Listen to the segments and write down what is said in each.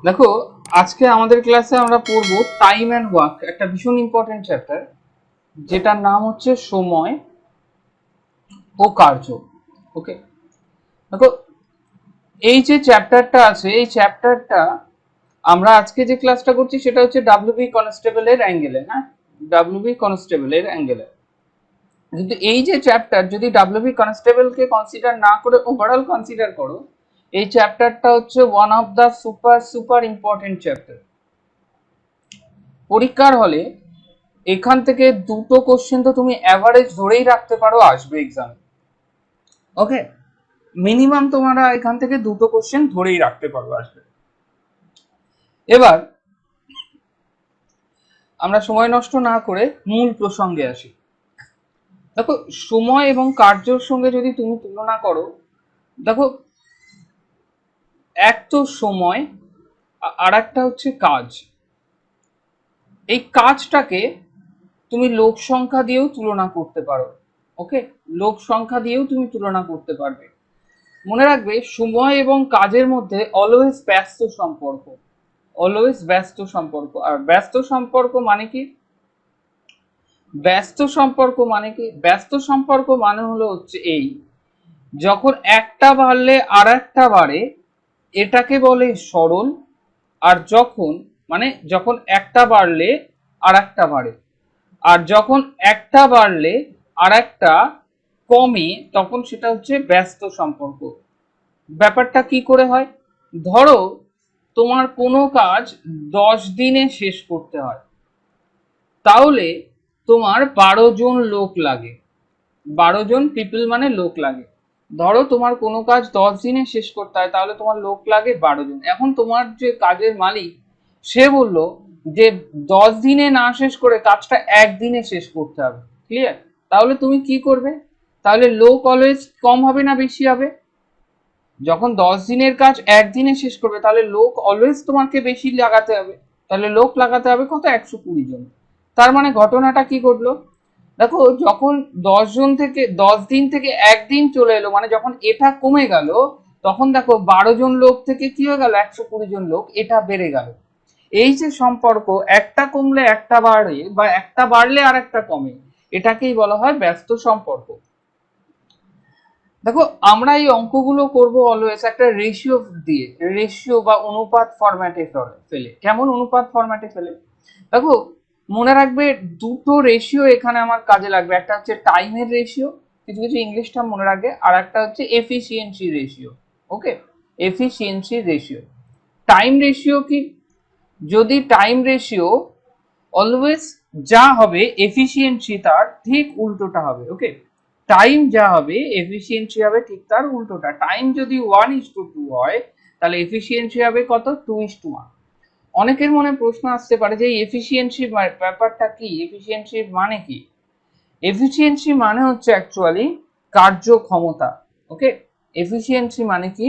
দেখো, আজকে আমাদের ক্লাসে আমরা পড়বো টাইম অ্যান্ড ওয়ার্ক, একটা ভীষণ ইম্পর্টেন্ট চ্যাপ্টার যেটার নাম হচ্ছে সময় ও কার্য। ওকে, দেখো এই যে চ্যাপ্টারটা আছে, এই চ্যাপ্টারটা আমরা আজকে যে ক্লাসটা করছি সেটা হচ্ছে ডাব্লিউবি কনস্টেবলের অ্যাঙ্গেলে। হ্যাঁ, ডাব্লিউবি কনস্টেবলের অ্যাঙ্গেলে। কিন্তু এই যে চ্যাপ্টার, যদি ডাব্লিউবি কনস্টেবলকে কনসিডার না করে ওভারঅল কনসিডার করো, এই চ্যাপ্টারটা হচ্ছে one of the super super important chapter. পরীক্ষার হলে এখান থেকে দুটো কোশ্চেন তো তুমি অ্যাভারেজ ধরেই রাখতে পারো আসবে এক্সামে। ওকে, মিনিমাম তোমরা এখান থেকে দুটো কোশ্চেন ধরেই রাখতে পারো আসবে। এবার আমরা সময় নষ্ট না করে মূল প্রসঙ্গে আসি। দেখো, সময় এবং কার্যের সঙ্গে যদি তুমি তুলনা করো, দেখো এক তো সময় আর একটা হচ্ছে কাজ। এই কাজটাকে তুমি লোক সংখ্যা দিয়েও তুলনা করতে পারো। ওকে, লোক সংখ্যা দিয়েও তুমি তুলনা করতে পারবে। মনে রাখবে, সময় এবং কাজের মধ্যে অলওয়েজ ব্যস্ত সম্পর্ক, অলওয়েজ ব্যস্ত সম্পর্ক। আর ব্যস্ত সম্পর্ক মানে কি? ব্যস্ত সম্পর্ক মানে কি? ব্যস্ত সম্পর্ক মানে হলো হচ্ছে এই, যখন একটা বাড়লে আর একটা বাড়ে এটাকে বলে সরল। আর যখন যখন একটা বাড়লে আর একটা বাড়ে, আর যখন একটা বাড়লে আর একটা কমে, তখন সেটা হচ্ছে ব্যস্ত সম্পর্ক। ব্যাপারটা কি করে হয়? ধরো তোমার কোনো কাজ 10 দিনে শেষ করতে হয়, তাহলে তোমার 12 জন লোক লাগে। 12 জন পিপল মানে লোক লাগে। ধরো তোমার কোনো কাজ 10 দিনে শেষ করতে হয়, তাহলে তোমার লোক লাগে 12 জন। এখন তোমার যে কাজের মালিক, সে বললো যে 10 দিনে না শেষ করে কাজটা একদিনে শেষ করতে হবে। ক্লিয়ার? তাহলে তুমি কি করবে? তাহলে লোক অলওয়েজ কম হবে না বেশি হবে? যখন 10 দিনের কাজ একদিনে শেষ করবে, তাহলে লোক অলওয়েজ তোমাকে বেশি লাগাতে হবে। তাহলে লোক লাগাতে হবে কত? 120 জন। তার মানে ঘটনাটা কি ঘটলো? দেখো, যখন 10 জন থেকে 10 দিন থেকে একদিন চলে এলো, মানে যখন এটা কমে গেল, তখন দেখো 12 জন লোক থেকে কি হয়ে গেল? 120 জন লোক, এটা বেড়ে গেল। এই যে সম্পর্ক, একটা কমলে একটা বাড়ে বা একটা বাড়লে আর একটা কমে, এটাকেই বলা হয় ব্যস্ত সম্পর্ক। দেখো, আমরা এই অঙ্কগুলো করব অলওয়েজ একটা রেশিও দিয়ে, রেশিও বা অনুপাত ফরম্যাটে ফেলে। কেমন অনুপাত ফরম্যাটে ফেলে? দেখো, মনে রাখবে দুটো রেশিও এখানে আমার কাজে লাগবে। একটা হচ্ছে টাইমের রেশিও, কিছু কিছু ইংলিশ টার্ম মনে রাখবে, আর একটা হচ্ছে এফিসিয়েন্সি রেশিও। ওকে, এফিসিয়েন্সি রেশিও। টাইম রেশিও কি? যদি টাইম রেশিও অলওয়েজ যা হবে, এফিসিয়েন্সি তার ঠিক উল্টোটা হবে। ওকে, টাইম যা হবে এফিসিয়েন্সি হবে ঠিক তার উল্টোটা। টাইম যদি 1:2 হয়, তাহলে এফিসিয়েন্সি হবে কত? 2:1। অনেকের মনে প্রশ্ন আসতে পারে যে এফিসিয়েন্সি ব্যাপারটা কি, এফিসিয়েন্সি মানে কি? এফিসিয়েন্সি মানে হচ্ছে অ্যাকচুয়ালি কার্যক্ষমতা। ওকে, এফিসিয়েন্সি মানে কি?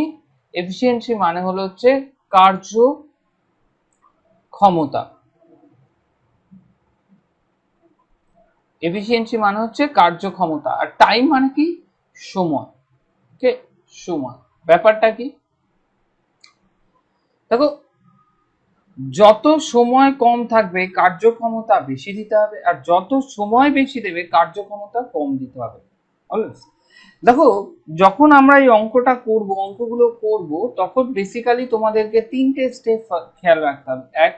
এফিসিয়েন্সি মানে হলো হচ্ছে কার্যক্ষমতা। এফিসিয়েন্সি মানে হচ্ছে কার্যক্ষমতা। আর টাইম মানে কি? সময়। ওকে, সময়। ব্যাপারটা কি? দেখো, যত সময় কম থাকবে কার্যক্ষমতা বেশি দিতে হবে, আর যত সময় বেশি দেবে কার্যক্ষমতা কম দিতে হবে। অলওয়েজ। দেখো, যখন আমরা এই অঙ্কগুলো করব, তখন বেসিক্যালি তোমাদেরকে তিনটে স্টেপ খেয়াল রাখতে হবে। এক,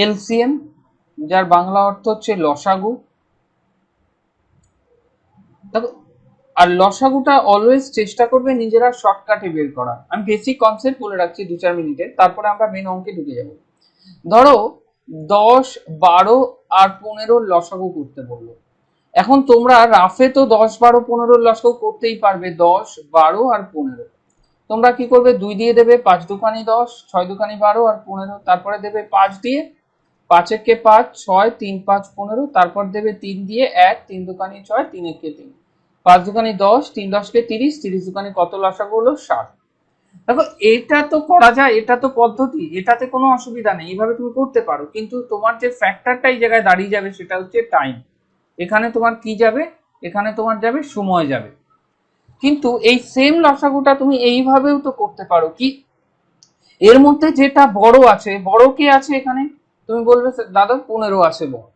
এলসিএম, যার বাংলা অর্থ হচ্ছে লসাগু। দেখো, আর লসাগুটা অলওয়েজ চেষ্টা করবে নিজেরা শর্টকাটে বের করা। আমি বেসিক কনসেপ্ট বলে রাখছি 2-4 মিনিটে, তারপরে আমরা মেন অঙ্কে ঢুকে যাব। ধরো 10, 12 আর 15 লসাগু করতে বললো। এখন তোমরা রাফে তো 10, 12, 15 লসাগু করতেই পারবে। 10, 12 আর 15 তোমরা কি করবে? 2 দিয়ে দেবে, 5 দুকানি 10, 6 দুকানি 12 আর 15, তারপরে দেবে 5 দিয়ে, 5 একে 5, 6, 3, 5, 15, তারপর দেবে 3 দিয়ে, 1, 3 দুকানি 6, 3 একে 3, 5 দুকানি 10, 3 10 কে 30, 30 দুকানি কত? লসাগু হলো 60। দেখো, এটা তো করা যায়, এটা তো পদ্ধতি, এটাতে কোনো অসুবিধা নেই, এইভাবে তুমি করতে পারো। কিন্তু তোমার যে ফ্যাক্টরটা এই জায়গায় দাঁড়িয়ে যাবে সেটা হচ্ছে টাইম। এখানে তোমার কি যাবে? এখানে তোমার যাবে সময় যাবে। কিন্তু এই সেম লসাগুটা তুমি এইভাবেও তো করতে পারো। কি? এর মধ্যে যেটা বড় আছে, বড় কে আছে এখানে? তুমি বলবে দাদা 15 আছে বড়।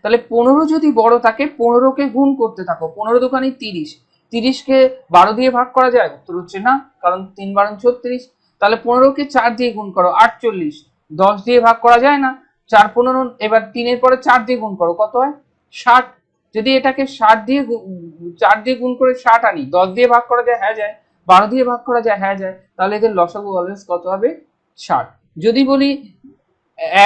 তাহলে 15 যদি বড় থাকে, 15কে গুণ করতে থাকো। 15 দোকানে 30, 30কে 12 দিয়ে ভাগ করা যায়? উত্তর হচ্ছে না, কারণ 3 12 36। তাহলে 15কে 4 দিয়ে গুণ করো, 48। 10 দিয়ে ভাগ করা যায় না, 4 15, এবার 3-এর পরে 4 দিয়ে গুণ করো, কত হয়? 60। যদি এটাকে 60 দিয়ে 4 দিয়ে গুণ করে 60 আনি, 10 দিয়ে ভাগ করা যায়? হ্যাঁ যায়। 12 দিয়ে ভাগ করা যায়? হ্যাঁ যায়। তাহলে এদের লসাগু অলওয়েজ কত হবে? 60। যদি বলি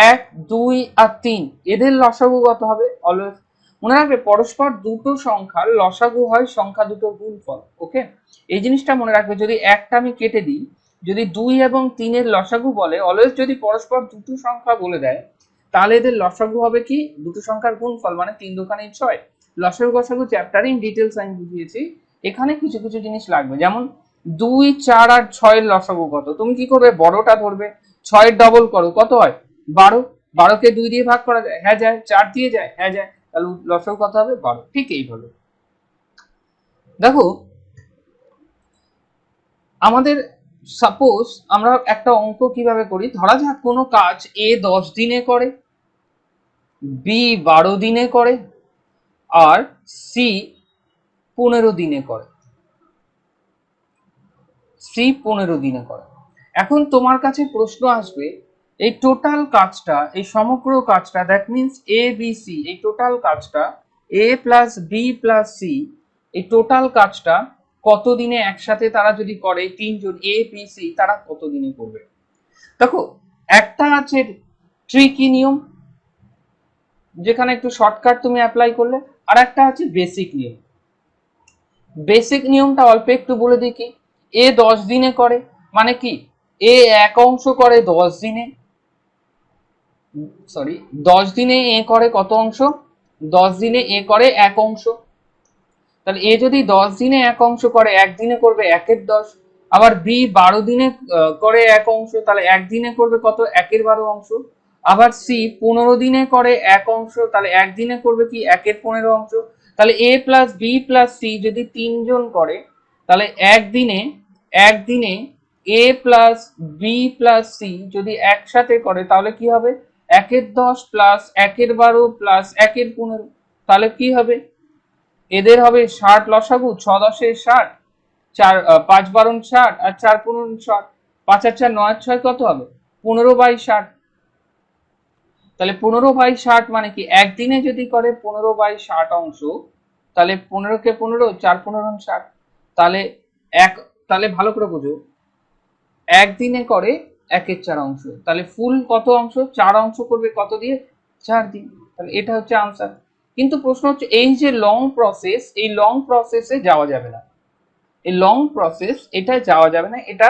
1 2 আর 3, এদের লসাগু কত হবে? অলওয়েজ মনে রাখবে, পরস্পর দুটো সংখ্যার লসাগু হয় সংখ্যা দুটোর গুণফল। ওকে, এই জিনিসটা মনে রাখবে। যদি একটা আমি কেটে দিই, যদি 2 এবং 3 এর লসাগু বলে, অলওয়েজ যদি পরস্পর দুটো সংখ্যা বলে দেয়, তাহলে এদের লসাগু হবে কি? দুটো সংখ্যার গুণফল, মানে 3 দোকানে 6। লসাগু গসাগু চ্যাপ্টারে ইন ডিটেলস আমি বুঝিয়েছি। এখানে কিছু কিছু জিনিস লাগবে, যেমন 2 4 আর 6 এর লসাগু কত? তুমি কি করবে? বড়টা ধরবে, 6 এর ডবল করো, কত হয়? 12। 12কে 2 দিয়ে ভাগ করা যায়? হ্যাঁ যায়। 4 দিয়ে যায়? হ্যাঁ যায়। তাহলে লসাগু কত হবে? 12। ঠিক এইভাবে দেখো, আমাদের সাপোজ আমরা একটা অঙ্ক কিভাবে করি, ধরা যাক কোনো কাজ এ 10 দিনে করে, বি 12 দিনে করে, আর সি 15 দিনে করে। সি 15 দিনে করে। এখন তোমার কাছে প্রশ্ন আসবে, এই টোটাল কাজটা, এই সমগ্র কাজটা, that means A B C, এই টোটাল কাজটা A plus B plus C, এই টোটাল কাজটা কত দিনে একসাথে তারা যদি করে, তিনজন এ বি সি, তারা কত দিনে করবে? দেখো, একটা আছে ট্রিকি নিয়ম, যেখানে একটু শর্টকাট তুমি অ্যাপ্লাই করলে, আর একটা আছে বেসিক নিয়ম। বেসিক নিয়মটা অল্প একটু বলে দিই কি, এ 10 দিনে করে, মানে কি এ এক অংশ করে 10 দিনে, সরি 10 দিনে এ করে কত অংশ? 10 দিনে এ করে এক অংশ। তাহলে এ যদি 10 দিনে এক অংশ করে, একদিনে করবে 1/10। আবার বি 12 দিনে করে এক অংশ, তাহলে একদিনে করবে কত? 1/12 অংশ। আবার সি 15 দিনে করে এক অংশ, তাহলে একদিনে করবে কি? 1/15 অংশ। তাহলে A plus B plus C যদি তিনজন করে, তাহলে একদিনে একদিনে এ প্লাস বি প্লাস সি যদি একসাথে করে, তাহলে কি হবে? 1/10 প্লাস 1/12 প্লাস 1/15, তাহলে কি হবে? এদের হবে 60 লসাগু, 6 10 60, 4 5 12 60, আর 4 15 60, 5 আর 4 9 আর 6 কত হবে? 15/60। তাহলে 15/60 মানে কি? একদিনে যদি করে 15/60 অংশ, তাহলে 15কে 15, 4 15 60, তাহলে এক, তাহলে ভালো করে বুঝো, একদিনে করে 1/4 অংশ, তাহলে ফুল কত অংশ? 4 অংশ করবে কত দিয়ে? 4 দিন। তাহলে এটা হচ্ছে আনসার। কিন্তু প্রশ্ন হচ্ছে, এই যে লং প্রসেস, এই লং প্রসেসে যাওয়া যাবে না, এই লং প্রসেস, এটা যাওয়া যাবে না। এটা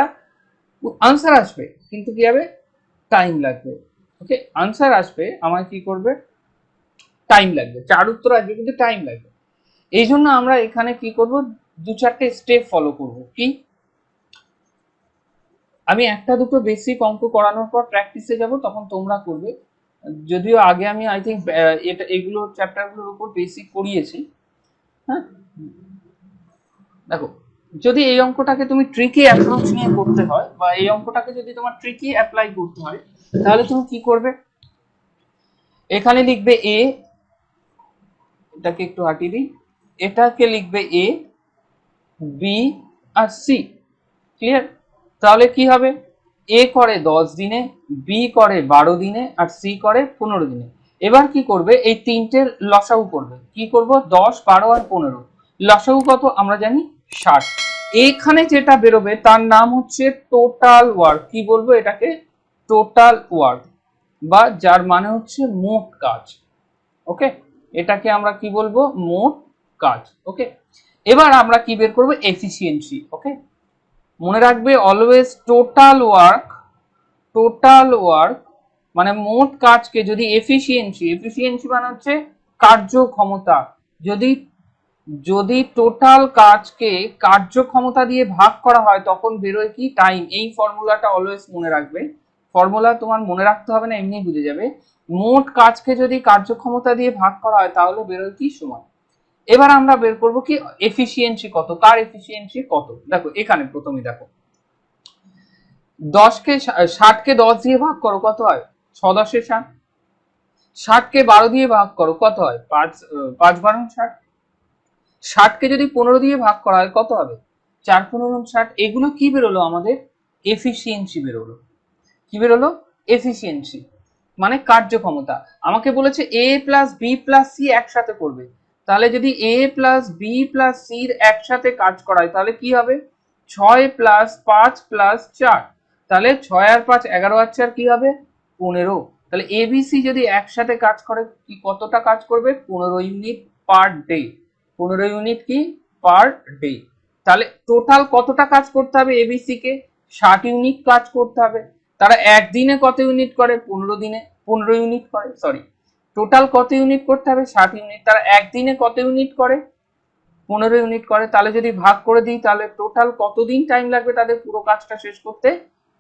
আনসার আসবে, কিন্তু কি হবে? টাইম লাগবে। ওকে, আনসার আসবে, আমার কি করবে? টাইম লাগবে। 4 উত্তর আসবে, কিন্তু টাইম লাগবে। এই জন্য আমরা এখানে কি করব? 2-4টে স্টেপ ফলো করব। কি? আমি একটা দুটো বেসিক অঙ্ক করানোর পর প্র্যাকটিসে যাব, তখন তোমরা করবে। যদিও আগে আমি আই থিঙ্ক এটা এগুলো চ্যাপ্টারগুলোর উপর বেসিক পড়িয়েছি। হ্যাঁ, দেখো, যদি এই অঙ্কটাকে তুমি ট্রিকি অ্যাপ্রোচ নিয়ে করতে হয়, বা এই অঙ্কটাকে যদি তোমার ট্রিকি অ্যাপ্লাই করতে হয়, তাহলে তুমি কি করবে? এখানে লিখবে এ, এটাকে একটু হাঁটিয়ে দিই, এটাকে লিখবে এ, বি আর সি। ক্লিয়ার? তাহলে কি হবে? এ করে 10 দিনে, বি করে 12 দিনে, আর সি করে 15 দিনে। এবার কি করবে? এই তিনটের লসাগু করবে। কি করব? 10 12 আর 15, লসাগু কত আমরা জানি? 60। এখানে যেটা বেরোবে তার নাম হচ্ছে টোটাল ওয়ার্ক। কি বলবো এটাকে? টোটাল ওয়ার্ক, বা যার মানে হচ্ছে মোট কাজ। ওকে, এটাকে আমরা কি বলবো? মোট কাজ। ওকে, এবার আমরা কি বের করবো? এফিসিয়েন্সি। ওকে, মনে রাখবে অলওয়েজ টোটাল ওয়ার্ক মানে মোট কাজকে যদি এফিসিয়েন্সি মানে হচ্ছে কার্যক্ষমতা, যদি যদি টোটাল কাজকে কার্যক্ষমতা দিয়ে ভাগ করা হয়, তখন বেরোয় কি? টাইম। এই ফর্মুলাটা অলওয়েজ মনে রাখবে। ফর্মুলা তোমার মনে রাখতে হবে না, এমনি বুঝে যাবে। মোট কাজকে যদি কার্যক্ষমতা দিয়ে ভাগ করা হয়, তাহলে বেরোয় কি? সময়। এবার আমরা বের করব কি? এফিসিয়েন্সি কত, কার এফিসিয়েন্সি কত। দেখো এখানে প্রথমে দেখো, ষাটকে 10 দিয়ে ভাগ করো, কত হয়? 6×10 = 60। 60কে 12 দিয়ে ভাগ করো, কত হয়? 5×12 = 60। 60কে যদি 15 দিয়ে ভাগ করা হয়, কত হবে? 4×15 = 60। এগুলো কি বেরোলো আমাদের? এফিসিয়েন্সি বেরোলো। কি বেরোলো? এফিসিয়েন্সি মানে কার্যক্ষমতা। আমাকে বলেছে এ প্লাস বি প্লাস সি একসাথে করবে, তাহলে যদি এ প্লাস বি প্লাস সির একসাথে কাজ করায় তাহলে কি হবে? 6 + 5 + 4, তাহলে 6 আর 5 11 আর 4 কি হবে? 15। তাহলে এবিসি যদি একসাথে কাজ করে কি কতটা কাজ করবে? 15 ইউনিট পার ডে। 15 ইউনিট কি? Per day. তাহলে টোটাল কতটা কাজ করতে হবে এবিসি কে? 60 ইউনিট কাজ করতে হবে। তারা একদিনে কত ইউনিট করে? 15 দিনে 15 ইউনিট করে, সরি, টোটাল কত ইউনিট করতে হবে? 60 ইউনিট। তারা একদিনে কত ইউনিট করে? 15 ইউনিট করে। তাহলে যদি ভাগ করে দিই তাহলে টোটাল কতদিন টাইম লাগবে তাদের পুরো কাজটা শেষ করতে?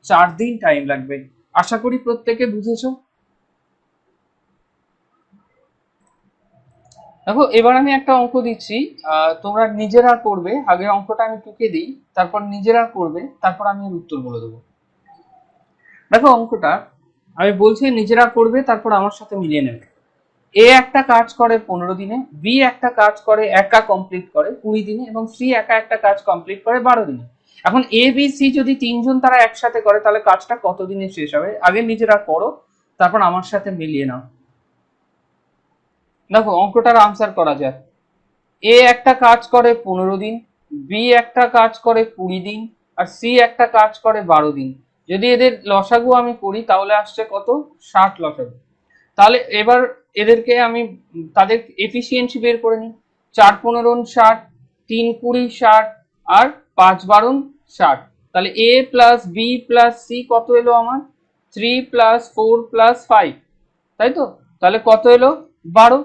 4 দিন টাইম লাগবে। আশা করি প্রত্যেকে বুঝেছো। দেখো এবার আমি একটা অঙ্ক দিচ্ছি, তোমরা নিজেরা করবে। আগে অঙ্কটা আমি টুকে দিই, তারপর নিজেরা করবে, তারপর আমি এর উত্তর বলে দেবো। দেখো অঙ্কটা আমি বলছি, নিজেরা করবে, তারপর আমার সাথে মিলিয়ে নেবে। এ একটা কাজ করে 15 দিনে, বি একটা কাজ করে একা কমপ্লিট করে 20 দিনে, এবং সি একা একটা কাজ কমপ্লিট করে 12 দিনে। এখন এ বি সি যদি তিনজন তারা একসাথে করে তাহলে কাজটা কত দিনে শেষ হবে? আগে নিজেরা করো, তারপর আমার সাথে মিলিয়ে নাও। দেখো অঙ্কটার আনসার করা যায়। এ একটা কাজ করে 15 দিন, বি একটা কাজ করে 20 দিন, আর সি একটা কাজ করে 12 দিন। যদি এদের লসাগু আমি করি তাহলে আসছে কত? 60 লসাগু। তাহলে এবার এদেরকে আমি তাদের এফিসিয়েন্সি বের করে নিই। 4×15 = 60, 3×20 = 60, আর 5×12 = 60। তাহলে A plus B plus C কত এলো আমার? 3 + 4 + 5, তাই তো? তাহলে কত এলো? 12।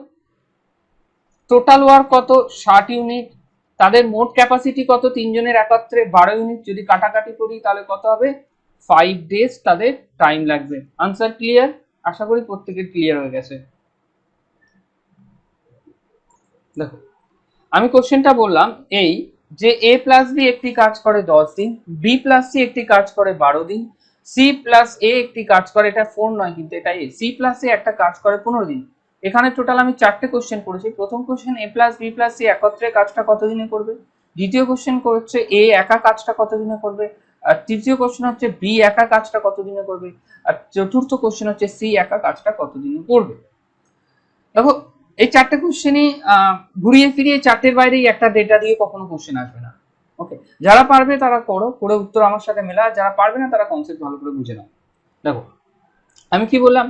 টোটাল ওয়ার্ক কত? 60 ইউনিট। তাদের মোট ক্যাপাসিটি কত? তিনজনের একত্রে 12 ইউনিট। যদি কাটাকাটি করি তাহলে কত হবে? 5 ডেজ তাদের টাইম লাগবে। Answer clear? আশা করি প্রত্যেকের ক্লিয়ার হয়ে গেছে। দেখো আমি কোশ্চেনটা বললাম এই যে এ প্লাস বি একটি কাজ করে 10 দিন, বি প্লাস সি একটি কাজ করে 12 দিন, সি প্লাস এ একটি কাজ করে, এটা 4 নয় কিন্তু এটা এ, সি প্লাস এ একটা কাজ করে 15 দিন। এখানে টোটাল আমি 4টে কোশ্চেন করেছি। প্রথম question a plus B plus C একত্রে কাজটা কত দিনে করবে। দ্বিতীয় কোশ্চেন করছে এ একা কাজটা কত দিনে করবে। আর তৃতীয় কোশ্চেন হচ্ছে বি একা কাজটা কত দিনে করবে। আর চতুর্থ কোশ্চেন হচ্ছে সি একা কাজটা কত দিনে করবে। দেখো এই 4টে কোশ্চেনই ঘুরিয়ে ফিরিয়ে 4টের বাইরেই একটা ডেটা দিয়ে কখনো কোশ্চেন আসবে না। ওকে, যারা পারবে তারা করো, করে উত্তর আমার সাথে মেলা। যারা পারবে না তারা কনসেপ্ট ভালো করে বুঝে নাও। দেখো আমি কি বললাম?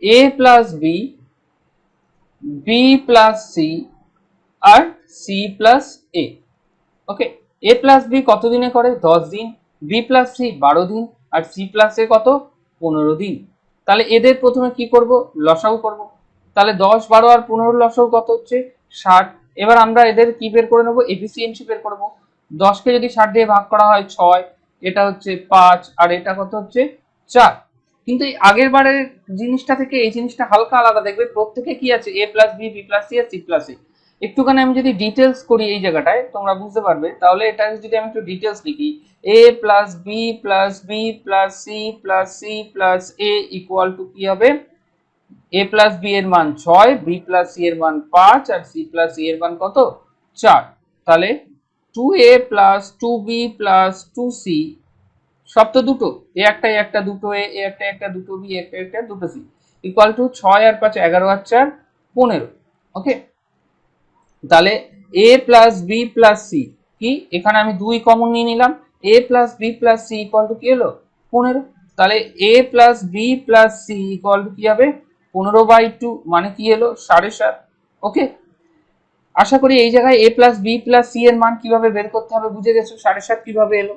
A plus B, B plus C, আর C plus A. Okay, A plus B কত দিনে করে? 10 দিন, বি প্লাস সি 12 দিন, আর সি প্লাস এ কত? 15 দিন। তাহলে এদের প্রথমে কি করব? লসাগু করব। তাহলে 10, 12 আর 15 লসাগু কত হচ্ছে? 60। এবার আমরা এদের কি বের করে নেব? এফিসিয়েন্সি বের করব। 10কে যদি 60 দিয়ে ভাগ করা হয় 6, এটা হচ্ছে 5, আর এটা কত হচ্ছে? 4। কিন্তু এই আগের বারের জিনিসটা থেকে এই জিনিসটা হালকা আলাদা। দেখবে প্রত্যেকে কি আছে? A plus B, B plus C, আর সি প্লাস এ। একটুখানি আমি যদি ডিটেলস করি এই জায়গাটায় তোমরা বুঝতে পারবে। তাহলে এটা যদি আমি একটু ডিটেলস লিখি, A plus B plus B plus C plus C plus A equal to কি হবে? এ প্লাস বি এর মান 6, বি প্লাস সি এর মান 5, আর সি প্লাস এ এর মান কত? 4। তাহলে 2a plus 2b plus 2c, সব তো দুটো, এ একটা এ একটা, দুটো এ একটা একটা, দুটো বি একটা একটা, দুটো সি, ইকুয়াল টু 6 আর 5 11 আর 4 15। ওকে, তাহলে A plus B plus C কি, এখানে আমি 2 কমন নিয়ে নিলাম। A plus B plus C equal to কি হলো? 15। তাহলে A plus B plus C equal to কি হবে? 15/2, মানে কি এলো? 7.5। ওকে, আশা করি এই জায়গায় এ প্লাস বি প্লাস সি এর মান কিভাবে বের করতে হবে বুঝে গেছো। 7.5 কিভাবে এলো?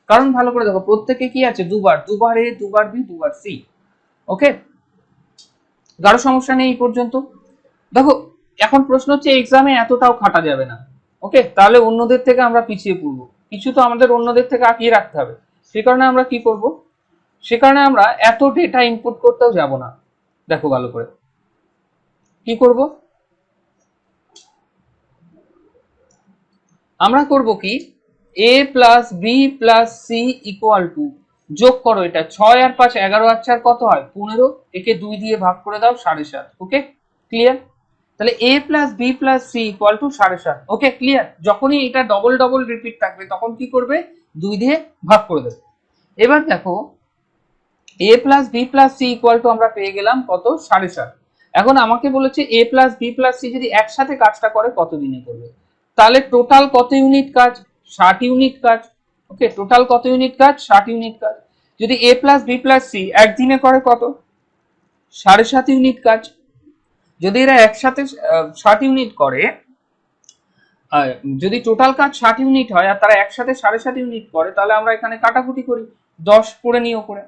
কারণ ভালো করে দেখো প্রত্যেকে কি আছে? দুবার, দুবার এ, দুবার বি, দুবার সি। ওকে, কারো সমস্যা নেই এই পর্যন্ত? দেখো এখন প্রশ্ন হচ্ছে এক্সামে এতটাও খাটা যাবে না। ওকে, তাহলে অন্যদের থেকে আমরা পিছিয়ে পড়বো। কিছু তো আমাদের অন্যদের থেকে আঁকিয়ে রাখতে হবে। সে কারণে আমরা কি করব? সে কারণে আমরা এত ডেটা ইনপুট করতেও যাব না। দেখো ভালো করে কি করব? আমরা করব কি? A plus B plus C equal to যোগ করো, এটা 6 আর 5 11 আর 4 কত হয় 15, একে 2 দিয়ে ভাগ করে দাও 7.5। Okay clear? তাহলে a plus B plus C equal to 7.5। Okay clear? যখনই এটা ডবল ডবল রিপিট থাকবে তখন কি করবে, 2 দিয়ে ভাগ করে দেবে। এবার দেখো a plus B plus C equal to আমরা পেয়ে গেলাম কত 7.5। এখন আমাকে বলেছে a plus B plus C যদি একসাথে কাজটা করে কত দিনে করবে, তাহলে টোটাল কত ইউনিট কাজ, 60 ইউনিট কাজ। ওকে টোটাল কত ইউনিট কাজ, 60 ইউনিট কাজ। যদি a plus B plus C একদিনে করে কত, 7.5 ইউনিট কাজ। যদি এরা একসাথে 60 ইউনিট করে, যদি টোটাল কাজ 60 ইউনিট হয় আর তারা একসাথে 7.5 ইউনিট করে, তাহলে আমরা এখানে কাটাকুটি করি, 10 করে নিই ওপরে।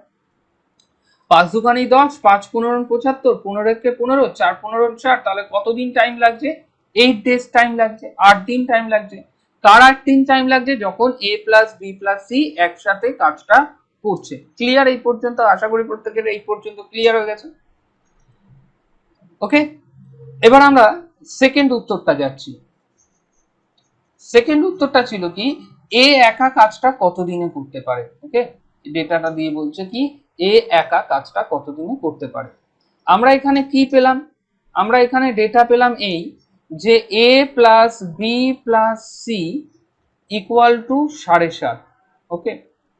5 দুখানি 10, 5 15 75, 15 একে 15, 4 15 60, তাহলে কতদিন টাইম লাগছে, 8 ডেজ টাইম লাগছে, 8 দিন টাইম লাগছে। কার 8 দিন টাইম লাগছে, যখন a plus B plus C একসাথে কাজটা করছে। ক্লিয়ার এই পর্যন্ত? আশা করি প্রত্যেকের এই পর্যন্ত ক্লিয়ার হয়ে গেছে। ওকে এবার আমরা সেকেন্ড উত্তরটা যাচ্ছি। সেকেন্ড উত্তরটা ছিল কি, এ একা কাজটা কতদিনে করতে পারে। ওকে ডেটাটা দিয়ে বলছে কি এ একা কাজটা কতদিনে করতে পারে। আমরা এখানে কি পেলাম, আমরা এখানে ডেটা পেলাম এই যে a plus B plus C equal to 7.5। Okay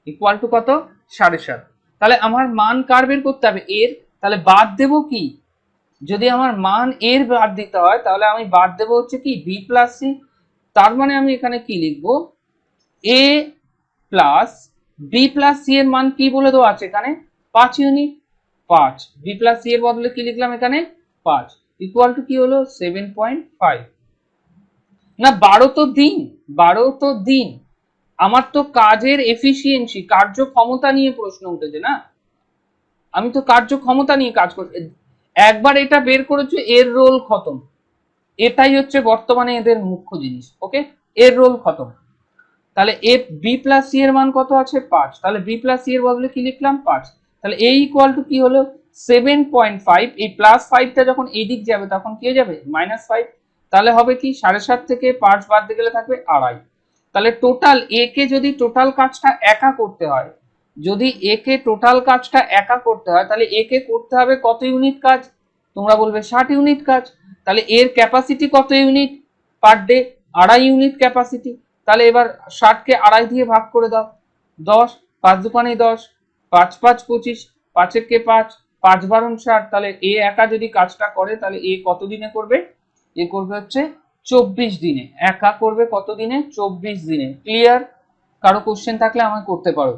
equal to কত, 7.5। তাহলে আমার মান কার বের করতে হবে, এর। তাহলে বাদ দেব কি, যদি আমার মান এর বাদ দিতে হয় তাহলে আমি বাদ দেব হচ্ছে কি বি প্লাস সি। তার মানে আমি এখানে কি লিখবো, a plus B plus C এর মান কি বলে দেওয়া আছে এখানে 5 ইউনিট, 5। বি প্লাস সি এর বদলে কি লিখলাম এখানে 5, ইকুয়াল টু কি হলো 7.5। না 12 তো দিন, 12 তো দিন। আমার তো কাজের এফিসিয়েন্সি কার্যক্ষমতা নিয়ে প্রশ্ন উঠেছে না, আমি তো কার্যক্ষমতা নিয়ে কাজ করছি। একবার এটা বের করেছো এর রোল খতম, এটাই হচ্ছে বর্তমানে এদের মুখ্য জিনিস। ওকে এর রোল খতম। তাহলে এ বি প্লাস সি এর মান কত আছে 5, তাহলে বি প্লাস সি এর বদলে কি লিখলাম 5। তাহলে এ ইকুয়াল টু কি হলো 7.5। এই প্লাস 5টা যখন এই দিক যাবে তখন কি হয়ে যাবে -5। তাহলে হবে কি 7.5 থেকে 5 বাদ দিয়ে গেলে থাকবে 2.5। তাহলে টোটাল এ কে যদি টোটাল কাজটা একা করতে হয়, যদি এ কে টোটাল কাজটা একা করতে হয় তাহলে এ কে করতে হবে কত ইউনিট কাজ, তোমরা বলবে 60 ইউনিট কাজ। তাহলে এর ক্যাপাসিটি কত unit per day, 2.5 unit capacity. তাহলে এবার 60 কে 2.5 দিয়ে ভাগ করে দাও, 10, 5 দুখানি 10, 5 5 25, 5 একে 5, 5 12 60। তাহলে এ একা যদি কাজটা করে তাহলে এ কত দিনে করবে, এ করবে হচ্ছে 24 দিনে। একা করবে কত দিনে, 24 দিনে। ক্লিয়ার? কারো কোশ্চেন থাকলে আমায় করতে পারো।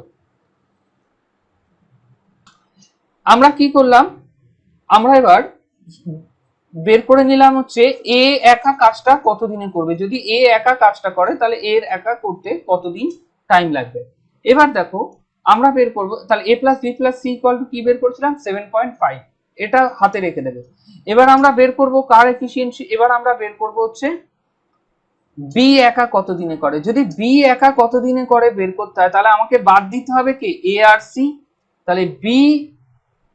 আমরা কি করলাম, আমরা এবার বের করে নিলাম হচ্ছে এ একা কাজটা কত দিনে করবে। যদি এ একা কাজটা করে তাহলে এর একা করতে কতদিন টাইম লাগবে। এবার দেখো আমরা বের করব, তাহলে a plus B plus C equal to কি বের করছিলাম 7.5, এটা হাতে রেখে দেবে। এবার আমরা বের করব কার এফিসিয়েন্সি, এবার আমরা বের করব হচ্ছে বি একা কত দিনে করে। যদি বি একা কত দিনে করে বের করতে হয় তাহলে আমাকে বাদ দিতে হবে কি এ আর সি। তাহলে বি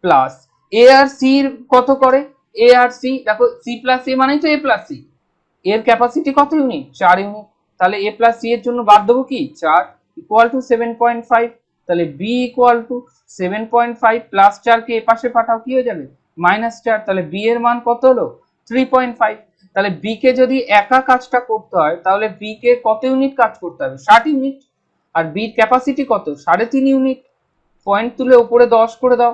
প্লাস এ আর সি কত করে, এ আর সি দেখো সি প্লাস এ মানেই তো এ প্লাস সি, এর ক্যাপাসিটি কত ইউনিট 4 ইউনিট। তাহলে এ প্লাস সি এর জন্য বাদ দেবো কি 4, ইকুয়াল টু 7.5। তাহলে বি ইকুয়াল টু 7.5 প্লাস 4 কে এ পাশে পাঠাও কি হয়ে যাবে -4। তাহলে বি এর মান কত হলো 3.5। তাহলে বি কে যদি একা কাজটা করতে হয় তাহলে বি কে কত ইউনিট কাজ করতে হবে 60 ইউনিট, আর বি ক্যাপাসিটি কত 3.5 ইউনিট। পয়েন্ট তুলে উপরে 10 করে দাও,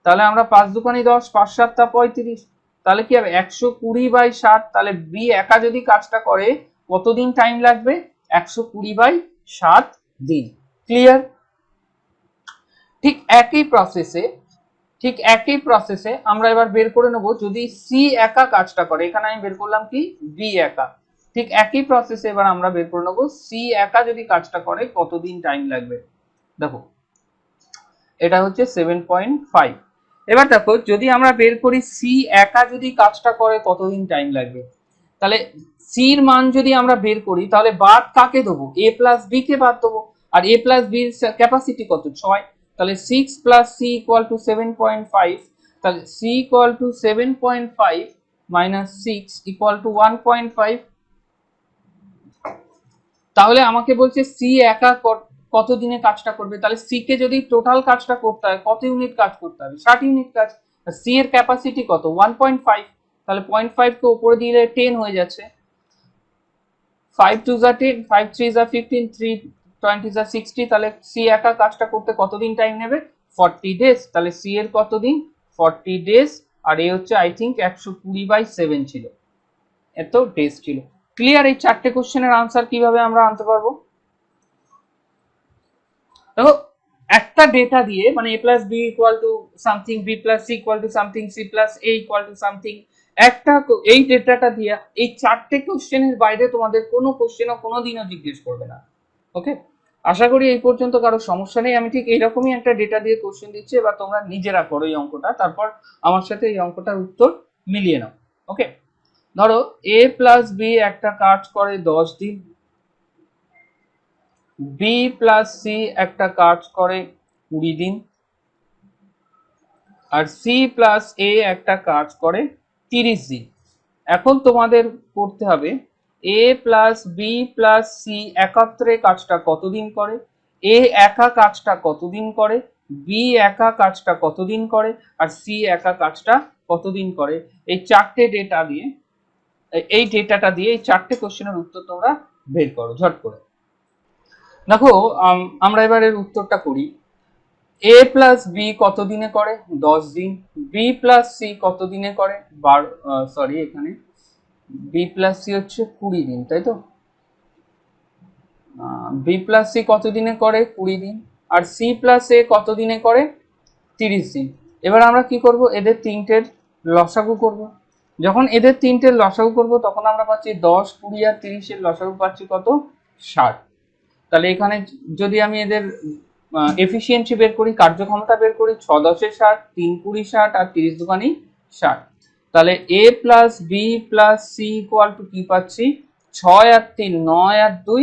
তাহলে আমরা 5 দুখানি 10, 5 7 35। তাহলে কি হবে 120/60। তাহলে বি একা যদি কাজটা করে কতদিন টাইম লাগবে, 120/7 দিন। ক্লিয়ার? ঠিক একই প্রসেসে আমরা এবার বের করে নেব যদি সি একা কাজটা করে। এখানে আমি বের করলাম কি বি একা। ঠিক একই প্রসেসে এবার আমরা বের করে নেব সি একা যদি কাজটা করে কতদিন টাইম লাগবে। দেখো এটা হচ্ছে 7.5। এবার দেখো যদি আমরা বের করি সি একা যদি কাজটা করে কতদিন টাইম লাগবে, তাহলে সির মান যদি আমরা বের করি তাহলে বাদ কাকে দেবো, এ প্লাস বি কে বাদ দেবো। আর এ প্লাস বির ক্যাপাসিটি কত 6, তাহলে 6 প্লাস সি ইকুয়াল টু 7.5। তাহলে C equal to 7.5 minus 6 equal to 1.5। তাহলে আমাকে বলছে সি একা কত দিনে কাজটা করবে, তাহলে সি কে যদি টোটাল কাজটা করতে হয় কত ইউনিট কাজ করতে হবে, 60 ইউনিট কাজ। সি এর ক্যাপাসিটি কত, 1.5, তাহলে 0.5 কে উপরে দিলে 10 হয়ে যাচ্ছে। 5 2 যা 10, 5 3 যা 15, 3 20 যা 60, তাহলে সি একা কাজটা করতে কতদিন টাইম নেবে, 40 ডেজ। তাহলে সি এর কতদিন, 40 ডেজ। আর এ হচ্ছে আই থিঙ্ক 120/7 ছিল, এত ডেজ ছিল। ক্লিয়ার? এই চারটে কোশ্চেনের আনসার কিভাবে আমরা আনতে পারবো? দেখো, একটা ডেটা দিয়ে মানে a plus B equal to something, B plus C equal to something, C plus A equal to something, একটা এই ডেটাটা দিয়ে এই চারটে কোশ্চেনের বাইরে তোমাদের কোনো কোশ্চেনও কোনোদিনও জিজ্ঞেস করবে না। ওকে, আশা করি এই পর্যন্ত কারো সমস্যা নেই। আমি ঠিক এইরকমই একটা ডেটা দিয়ে কোশ্চেন দিচ্ছি, এবার তোমরা নিজেরা করো এই অঙ্কটা, তারপর আমার সাথে এই অঙ্কটার উত্তর মিলিয়ে নাও। ওকে, ধরো এ প্লাস বি একটা কাজ করে 10 দিন, বি প্লাস সি একটা কাজ করে 20 দিন, আর সি প্লাস এ একটা কাজ করে 30 দিন। এখন তোমাদের করতে হবে এ প্লাস বি প্লাস সি একত্রে কাজটা কতদিন করে, এ একা কাজটা কতদিন করে, বি একা কাজটা কতদিন করে, আর সি একা কাজটা কতদিন করে। এই চারটে ডেটা দিয়ে, এই ডেটাটা দিয়ে এই চারটে কোশ্চেনের উত্তর তোমরা বের করো ঝট করে। দেখো, আমরা এবার এর উত্তরটা করি। এ প্লাস বি কত দিনে করে, 10 দিন। বি প্লাস সি কত দিনে করে, সরি এখানে বি প্লাস সি হচ্ছে 20 দিন, তাই তো। বি প্লাস সি কত দিনে করে, 20 দিন। আর সি প্লাস এ কত দিনে করে, 30 দিন। এবার আমরা কি করব, এদের তিনটের লসাগু করব। যখন এদের তিনটের লসাগু করব তখন আমরা পাচ্ছি 10, 20 আর 30 এর লসাগু পাচ্ছি কত, 60। তাহলে এখানে যদি আমি এদের এফিসিয়েন্সি বের করি, কার্যক্ষমতা বের করি, 6 10 এ 60, 3 20 60 আর 30 দুগুণে 60। তাহলে A plus B plus C equal to কি পাচ্ছি, 6 আর 3 9 আর 2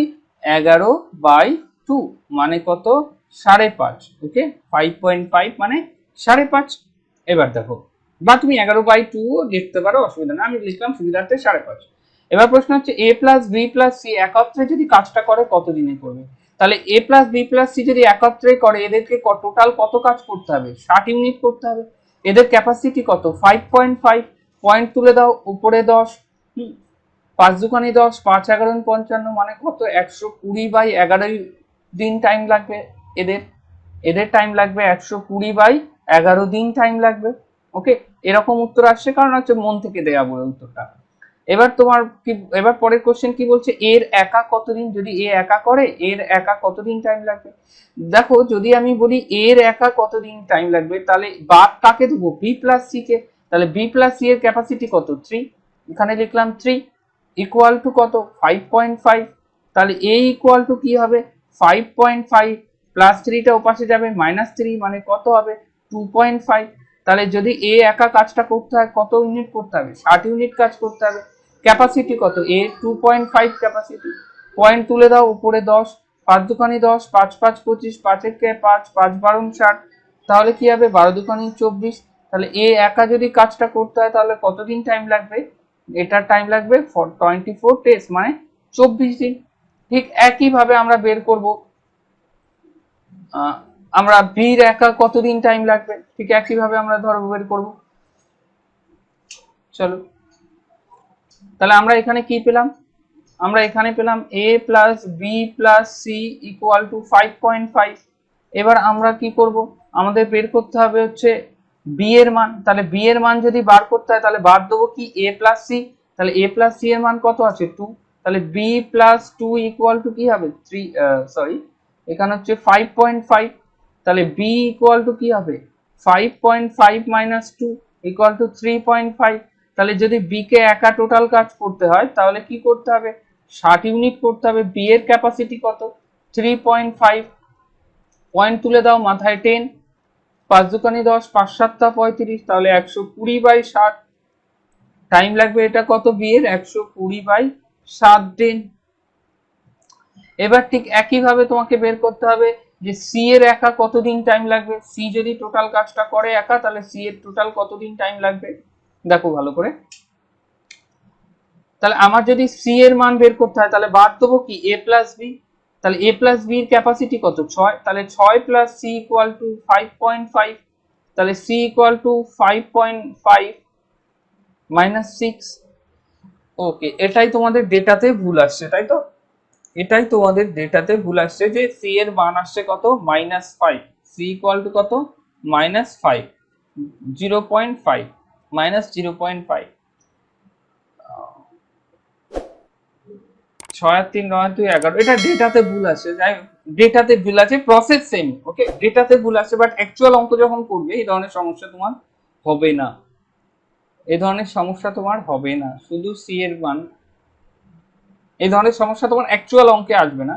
11/2 মানে কত, 5.5। ওকে, 5.5 মানে 5.5। এবার দেখো, বা তুমি 11/2 লিখতে পারো, অসুবিধা না, আমি লিখলাম সুবিধার্থে 5.5। এবার প্রশ্ন হচ্ছে এ প্লাস বি প্লাস সি একত্রে যদি কাজটা করে কত দিনে করবে। তাহলে A plus B plus C যদি একত্রে করে এদেরকে টোটাল কত কাজ করতে হবে, 60 ইউনিট করতে হবে। এদের ক্যাপাসিটি কত, 5.5। পয়েন্ট তুলে দাও, উপরে 10, 5 দুগুণে 10, 5 11 55 মানে কত, 120/11 দিন টাইম লাগবে এদের। এদের টাইম লাগবে 120/11 দিন টাইম লাগবে। ওকে, এরকম উত্তর আসছে কারণ হচ্ছে মন থেকে দেয়া বলে উত্তরটা। এবার তোমার কি, এবার পরের কোশ্চেন কি বলছে, এর একা কতদিন, যদি এ একা করে এর একা কতদিন টাইম লাগবে। দেখো, যদি আমি বলি এর একা কতদিন টাইম লাগবে, তাহলে বাদ কাকে দেবো, বি প্লাস সি কে। তাহলে বি প্লাস সি এর ক্যাপাসিটি কত, 3, এখানে লিখলাম 3 ইকুয়াল টু কত, 5.5। তাহলে এ ইকুয়াল টু কি হবে, 5.5 প্লাস 3টা ওপাশে যাবে -3 মানে কত হবে, 2.5। তাহলে যদি এ একা কাজটা করতে হয় কত ইউনিট করতে হবে, 60 ইউনিট কাজ করতে হবে। ক্যাপাসিটি কত, এ 2.5 ক্যাপাসিটি। পয়েন্ট তুলে দাও, উপরে 10, 5 দুগুণে 10, 5 5 25, 5 একে 5, 5 12 60। তাহলে কি হবে, 12 দুগুণে 24। তাহলে এ একা যদি কাজটা করতে হয় তাহলে কতদিন টাইম লাগবে, এটার টাইম লাগবে 24 ডেজ মানে 24 দিন। ঠিক একই ভাবে আমরা বের করব, আমরা বির একা কতদিন টাইম লাগবে, ঠিক একই ভাবে আমরা ধরবো বের করব। চলো, তাহলে আমরা এখানে কি পেলাম, আমরা এখানে পেলাম a plus B plus C equal to 5.5। এবার আমরা কি করব, আমাদের বের করতে হবে হচ্ছে বি এর মান। তাহলে বি এর মান যদি বার করতে হয় তাহলে বাদ দেবো কি, a প্লাস সি। তাহলে a প্লাস সি এর মান কত আছে, 2। তাহলে b প্লাস 2 ইকুয়াল টু কি হবে, 3, সরি এখানে হচ্ছে 5.5। তাহলে b ইকুয়াল টু কি হবে, 5.5 মাইনাস 2 ইকুয়াল টু 3.5। তাহলে যদি বি কে একা টোটাল কাজ করতে হয় তাহলে কি করতে হবে, 60 ইউনিট করতে হবে। বি এর ক্যাপাসিটি কত, 3.5। পয়েন্ট তুলে দাও, মাথায় 10, 5 দুগুণে 10, 5 7 35, তাহলে 120/60 টাইম লাগবে। এটা কত, বি এর 120/7 দিন। এবার ঠিক একই ভাবে তোমাকে বের করতে হবে যে সি এর একা কতদিন টাইম লাগবে। সি যদি টোটাল কাজটা করে একা তাহলে সি এর টোটাল কতদিন টাইম লাগবে, দেখো ভালো করে। তাহলে আমার যদি সি এর মান বের করতে হয় তাহলে বাদ দেবো কি, এ প্লাস বি। তাহলে a প্লাস b এর ক্যাপাসিটি কত 6, তাহলে 6 প্লাস c ইকুয়াল টু 5.5, তাহলে c ইকুয়াল টু 5.5 মাইনাস 6। ওকে, এটাই তোমাদের ডেটাতে ভুল আসছে, তাই তো? এটাই তোমাদের ডেটাতে ভুল আসছে যে c এর মান আসছে কত -5, c ইকুয়াল টু কত -5, 0.5 -0.5, 6 আর 3 9 2 11, এটা ডেটাতে ভুল আছে। যাই হোক, ডেটাতে ভুল আছে, প্রসেস সেম। ওকে, ডেটাতে ভুল আছে, বাট অ্যাকচুয়াল অঙ্ক যখন করবে এই ধরনের সমস্যা তোমার হবে না, এই ধরনের সমস্যা তোমার হবে না। শুধু c এর মান, এই ধরনের সমস্যা তোমার অ্যাকচুয়াল অঙ্কে আসবে না।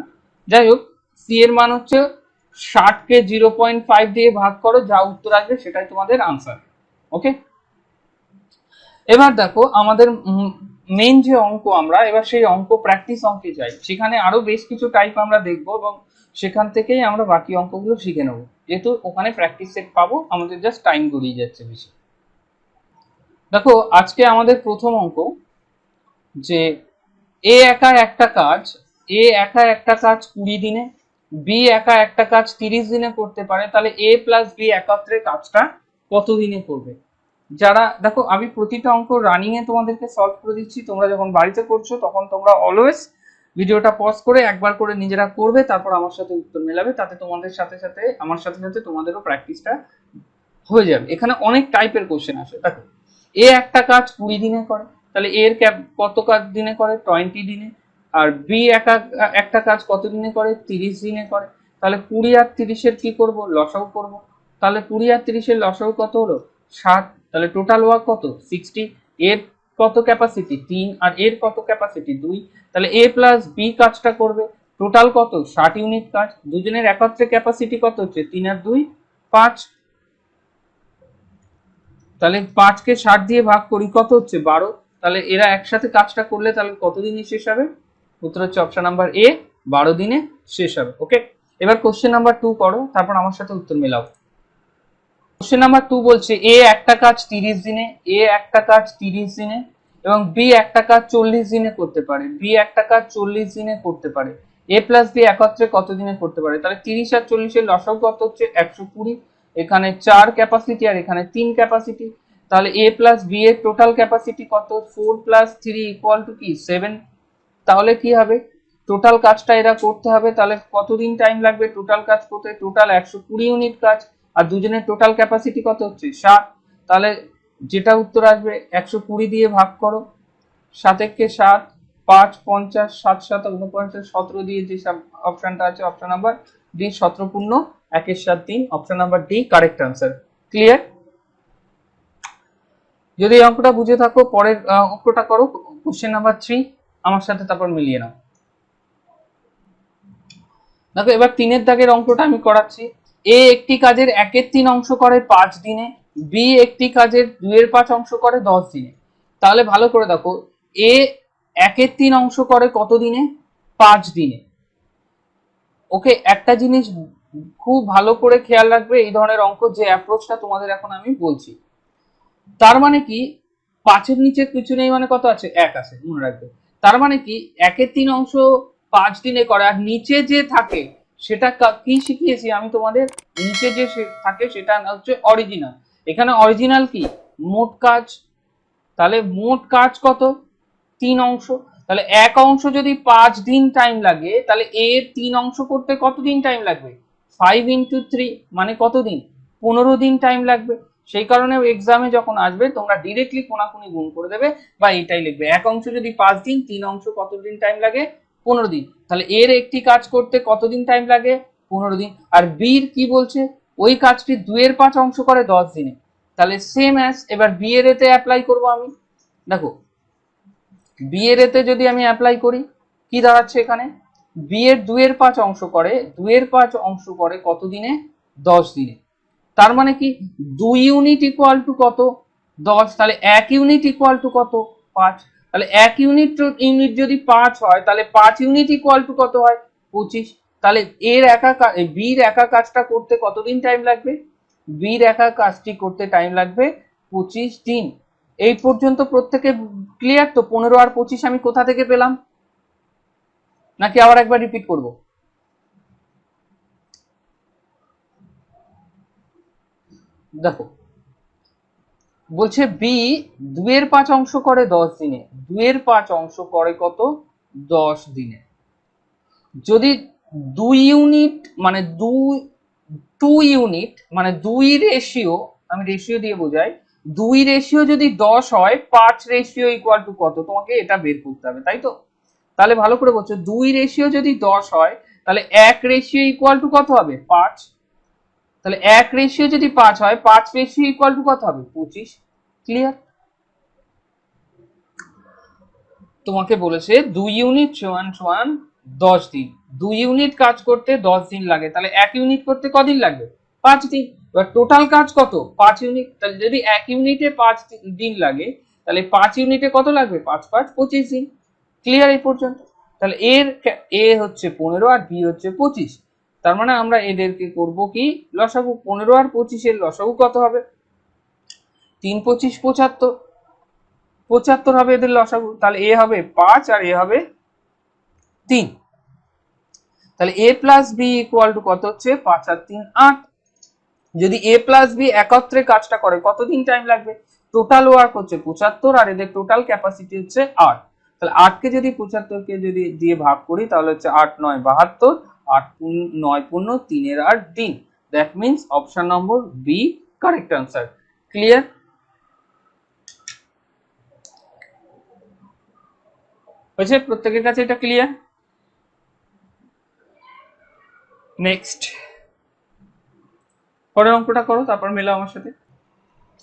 যাই হোক, c এর মান হচ্ছে 60 কে 0.5 দিয়ে ভাগ করো, যা উত্তর আসবে সেটাই তোমাদের আনসার। ওকে, এবার দেখো আমাদের মেইন যে অঙ্ক, আমরা এবার সেই অঙ্ক প্র্যাকটিস অঙ্কে যাই। সেখানে আরো বেশ কিছু টাইপ আমরা দেখবো এবং সেখান থেকেই আমরা বাকি অঙ্কগুলো শিখে নেবো, যেহেতু ওখানে প্র্যাকটিস সেট পাবো, আমাদের জাস্ট টাইম গড়িয়ে যাচ্ছে বেশি। দেখো আজকে আমাদের প্রথম অঙ্ক, যে এ একা একটা কাজ, এ একা একটা কাজ 20 দিনে, বি একা একটা কাজ 30 দিনে করতে পারে, তাহলে এ প্লাস বি একত্রে কাজটা কত দিনে করবে? যারা দেখো, আমি প্রতিটা অঙ্ক রানিং এ তোমাদেরকে সলভ করে দিচ্ছি, তোমরা যখন বাড়িতে করছো তখন তোমরা অলওয়েজ ভিডিওটা পজ করে একবার করে নিজেরা করবে, তারপর আমার সাথে উত্তর মেলাবে, তাতে তোমাদের সাথে সাথে আমার সাথে সাথে তোমাদেরও প্র্যাকটিসটা হয়ে যাবে। এখানে অনেক টাইপের কোশ্চেন আসে। দেখো, এ একটা কাজ 20 দিনে করে, তাহলে এর কত কাজ দিনে করে 20 দিনে, আর বি একটা কাজ কত দিনে করে 30 দিনে করে, তাহলে 20 আর 30 এর কি করব, লসাগু করব। তাহলে 20 আর 30 এর লসাগু কত হলো 60, তাহলে টোটাল ওয়ার্ক কত 60, এর কত ক্যাপাসিটি 3 আর এর কত ক্যাপাসিটি 2, তাহলে এ প্লাস বি কাজটা করবে, টোটাল কত 60 ইউনিট কাজ, দুজনের একত্রে ক্যাপাসিটি কত হচ্ছে 3 আর 2 5, তাহলে 5 কে 60 দিয়ে ভাগ করি কত হচ্ছে 12, তাহলে এরা একসাথে কাজটা করলে তাহলে কত দিনে শেষ হবে? উত্তর হচ্ছে অপশন নাম্বার এ, 12 দিনে শেষ হবে। ওকে, এবার কোশ্চেন নাম্বার 2 করো, তারপর আমার সাথে উত্তর মেলাও। কোশ্চেন নাম্বার 2 বলছে এ একটা কাজ 30 দিনে, এ একটা কাজ 30 দিনে এবং বি একটা কাজ 40 দিনে করতে পারে, বি একটা কাজ 40 দিনে করতে পারে, এ প্লাস বি একত্রে কত দিনে করতে পারে? তাহলে 30 আর 40 এর লসাগু কত হচ্ছে 120, এখানে 4 ক্যাপাসিটি আর এখানে 3 ক্যাপাসিটি, তাহলে এ প্লাস বি এর টোটাল ক্যাপাসিটি কত 4 প্লাস 3 ইকুয়াল টু কি 7, তাহলে কি হবে টোটাল কাজটা এরা করতে হবে, তাহলে কতদিন টাইম লাগবে টোটাল কাজ করতে? টোটাল 120 ইউনিট কাজ, আর দুজনের টোটাল ক্যাপাসিটি কত হচ্ছে 7, তাহলে যেটা উত্তর আসবে 120 দিয়ে ভাগ করো, 7 একে 7, 5 50, 7 7 49, 17 দিয়ে যে অপশনটা আছে অপশন নাম্বার ডি, 17 পূর্ণ 1 এর 7 3, option number D correct answer. Clear? যদি এই অঙ্কটা বুঝে থাকো, পরের অঙ্কটা করো, কোশ্চেন নাম্বার 3 আমার সাথে তারপর মিলিয়ে নাও। দেখো এবার 3 দাগের অঙ্কটা আমি করাচ্ছি। এ একটি কাজের 1/3 অংশ করে 5 দিনে, বি একটি কাজের 2/5 অংশ করে 10 দিনে। তাহলে ভালো করে দেখো, এ 1/3 অংশ করে কত দিনে? 5 দিনে। ওকে, একটা জিনিস খুব ভালো করে খেয়াল রাখবে এই ধরনের অঙ্ক, যে অ্যাপ্রোচটা তোমাদের এখন আমি বলছি, তার মানে কি 5-এর নিচে কিছু নেই মানে কত আছে 1 আছে, মনে রাখবে। তার মানে কি 1/3 অংশ 5 দিনে করে, আর নিচে যে থাকে সেটা কি শিখিয়েছি আমি তোমাদের, নিচে যে থাকে সেটা হচ্ছে অরিজিনাল। এখানে অরিজিনাল কি মোট কাজ, তাহলে মোট কাজ কত 3 অংশ, তাহলে এক অংশ যদি 5 দিন টাইম লাগে, তাহলে এর 3 অংশ করতে কত দিন টাইম লাগবে 5 × 3, মানে কত দিন 15 দিন টাইম লাগবে। সেই কারণে এক্সামে যখন আসবে তোমরা ডিরেক্টলি কোনাকুনি গুণ করে দেবে বা এটাই লিখবে, এক অংশ যদি 5 দিন, 3 অংশ কত দিন টাইম লাগে 15 দিন, তাহলে এর একটি কাজ করতে কত দিন টাইম লাগে 15 দিন। আর বির কি বলছে, ওই কাজটি 2/5 অংশ করে 10 দিনে, তাহলে সেম অ্যাজ এবার বি এর এতে অ্যাপ্লাই করব আমি। দেখো বি এর এতে যদি আমি অ্যাপ্লাই করি কি দাঁড়াচ্ছে, এখানে বি এর 2/5 অংশ করে, 2/5 অংশ করে কত দিনে 10 দিনে, তার মানে কি 2 ইউনিট ইকুয়াল টু কত 10, তাহলে 1 ইউনিট ইকুয়াল টু কত 5, তাহলে 1 ইউনিট যদি 5 হয়, তাহলে 5 ইউনিট ইকুয়াল টু কত হয় 25, তাহলে এর বির একা কাজটা করতে কতদিন টাইম লাগবে, বির একা কাজটি করতে টাইম লাগবে 25 দিন। এই পর্যন্ত প্রত্যেকে ক্লিয়ার তো? 15 আর 25 আমি কোথা থেকে পেলাম, নাকি আবার একবার রিপিট করব? দেখো বলছে বি 2/5 অংশ করে 10 দিনে, 2/5 অংশ করে কত 10 দিনে। যদি 2 ইউনিট মানে 2 ইউনিট মানে 2 রেশিও, আমি রেশিও দিয়ে বোঝাই, 2 রেশিও যদি 10 হয় 5 রেশিও ইকুয়াল টু কত, তোমাকে এটা বের করতে হবে, তাই তো? তাহলে ভালো করে বলছো 2 রেশিও যদি 10 হয় তাহলে 1 রেশিও ইকুয়াল টু কত হবে 5। তাহলে 1 রেশিও যদি 5 হয় 5 রেশিও ইকুয়াল টু কত হবে 25। ক্লিয়ার? তোমাকে বলেছে 2 ইউনিট সমান সমান 10 দিন, 2 ইউনিট কাজ করতে 10 দিন লাগে, তাহলে 1 ইউনিট করতে কদিন লাগবে 5 দিন। এবার টোটাল কাজ কত 5 ইউনিট, তাহলে যদি 1 ইউনিটে 5 দিন লাগে তাহলে 5 ইউনিটে কত লাগবে 5 5 25 দিন। ক্লিয়ার এই পর্যন্ত? তাহলে এ হচ্ছে 15 আর বি হচ্ছে 25, তার মানে আমরা এদেরকে করব কি লসাগু। 15 আর 25 এর লসাগু কত হবে 3 25 75, 75 হবে এদের লসাগু, তাহলে এ হবে 5 আর এ হবে 3। তাহলে a plus B equal to কত হচ্ছে 5 আর 3 8। যদি a প্লাস বি একত্রে কাজটা করে কতদিন টাইম লাগবে, টোটাল ওয়ার্ক হচ্ছে 75 আর এদের টোটাল ক্যাপাসিটি হচ্ছে 8। তাহলে 8 কে যদি 75 কে যদি দিয়ে ভাগ করি তাহলে হচ্ছে 8 9 72, 8 9 15 3 এর 8 দিন। That means option number B correct answer. Clear? হয়েছে প্রত্যেকের কাছে এটা ক্লিয়ার? নেক্সট পরের অঙ্কটা করো, তারপর মেলাও আমার সাথে।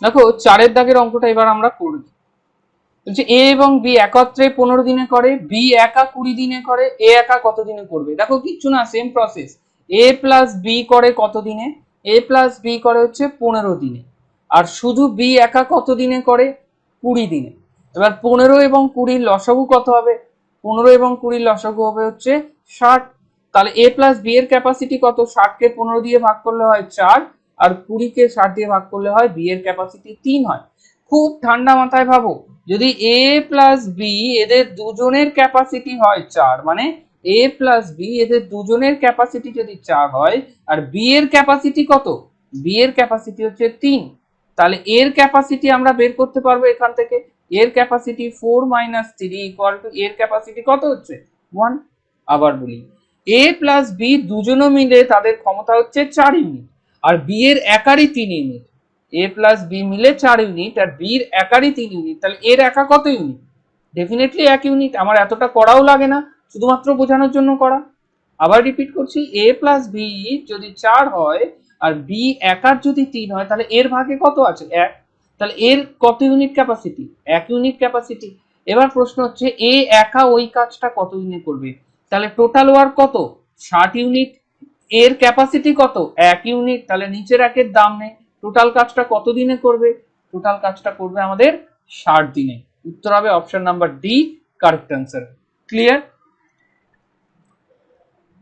দেখো 4 দাগের অঙ্কটা এবার আমরা করি। বলছে এ এবং বি একত্রে 15 দিনে করে, বি একা 20 দিনে করে, এ একা কত দিনে করবে? দেখো কিচ্ছু না, সেম প্রসেস। এ প্লাস বি করে কত দিনে, এ প্লাস বি করে হচ্ছে 15 দিনে, আর শুধু বি একা কত দিনে করে 20 দিনে। এবার 15 এবং 20 লসাগু কত হবে, 15 এবং 20 লসাগু হবে হচ্ছে 60। তাহলে এ প্লাস বি এর ক্যাপাসিটি কত, 60 কে 15 দিয়ে ভাগ করলে হয় 4, আর 20 কে 60 দিয়ে ভাগ করলে হয় বি এর ক্যাপাসিটি 3 হয়। খুব ঠান্ডা মাথায় ভাবো, যদি এ প্লাস বি এদের দুজনের ক্যাপাসিটি হয় 4, মানে এ প্লাস বি এদের দুজনের ক্যাপাসিটি যদি 4 হয়, আর বি এর ক্যাপাসিটি কত, বি এর ক্যাপাসিটি হচ্ছে 3, তাহলে এর ক্যাপাসিটি আমরা বের করতে পারবো এখান থেকে। এর ক্যাপাসিটি 4 - 3 ইকুয়াল টু এর ক্যাপাসিটি কত হচ্ছে 1। আবার বলি, এ প্লাস বি দুজনে মিলে তাদের ক্ষমতা হচ্ছে 4 ইউনিট, আর বি এর একারই 3 ইউনিট। এ প্লাস বি মিলে 4 ইউনিট আর বি এর একারই 3 ইউনিট, তাহলে এর একা কত ইউনিট, ডেফিনেটলি 1 ইউনিট। আমার এতটা করাও লাগে না, শুধুমাত্র বোঝানোর জন্য করা। আবার রিপিট করছি, এ প্লাস বি যদি 4 হয় আর বি একার যদি 3 হয় তাহলে এর ভাগে কত আছে 1, তাহলে এর কত ইউনিট ক্যাপাসিটি 1 ইউনিট ক্যাপাসিটি। এবার প্রশ্ন হচ্ছে এ একা ওই কাজটা কত দিনে করবে, তাহলে টোটাল ওয়ার্ক কত 60 ইউনিট, এর ক্যাপাসিটি কত 1 ইউনিট, তাহলে নিচের একের দাম নেই। টোটাল কাজটা কত দিনে করবে, টোটাল কাজটা করবে আমাদের 60 দিনে। উত্তর হবে option number D correct answer. Clear?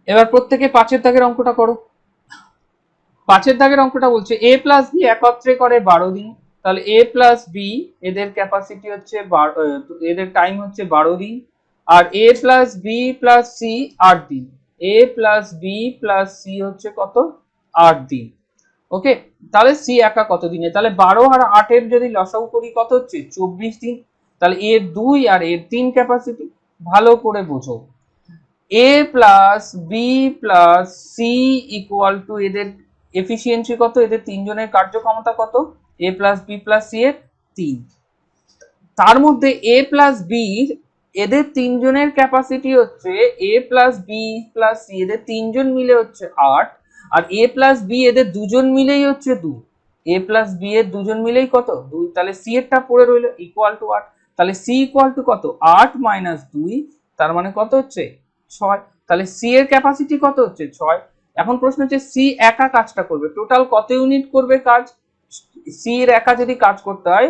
এবার প্রত্যেকে 5 দাগের অঙ্কটা করো। 5 দাগের অঙ্কটা বলছে এ প্লাস বি একত্রে করে 12 দিন, তাহলে এ প্লাস বি এদের ক্যাপাসিটি হচ্ছে এদের টাইম হচ্ছে 12 দিন, আর A plus B plus C 8 দিন, এ প্লাস বি প্লাস সি হচ্ছে কত 8 দিন। ওকে, তাহলে সি একা কত দিনে, তাহলে 12 আর 8 এর যদি লসাগু করি কত হচ্ছে 24 দিন। তাহলে এর 2 আর এর 3 ক্যাপাসিটি। ভালো করে বোঝো, A plus B plus C equal to এদের এফিসিয়েন্সি কত, এদের তিনজনের কার্যক্ষমতা কত, A plus B plus C এর 3। তার মধ্যে এ প্লাস বি এদের তিনজনের ক্যাপাসিটি হচ্ছে এ প্লাস বি প্লাস সি এদের তিনজন মিলে হচ্ছে 8, আর এ প্লাস বি এদের দুজন মিলেই হচ্ছে 2, এ প্লাস বি এর দুজন মিলেই কত 2, তাহলে সি এরটা পড়ে রইল ইকুয়াল টু 8, তাহলে সি ইকুয়াল টু কত 8 - 2, তার মানে কত হচ্ছে 6, তাহলে সি এর ক্যাপাসিটি কত হচ্ছে 6। এখন প্রশ্ন হচ্ছে সি একা কাজটা করবে টোটাল কত ইউনিট করবে কাজ, সি এর একা যদি কাজ করতে হয়,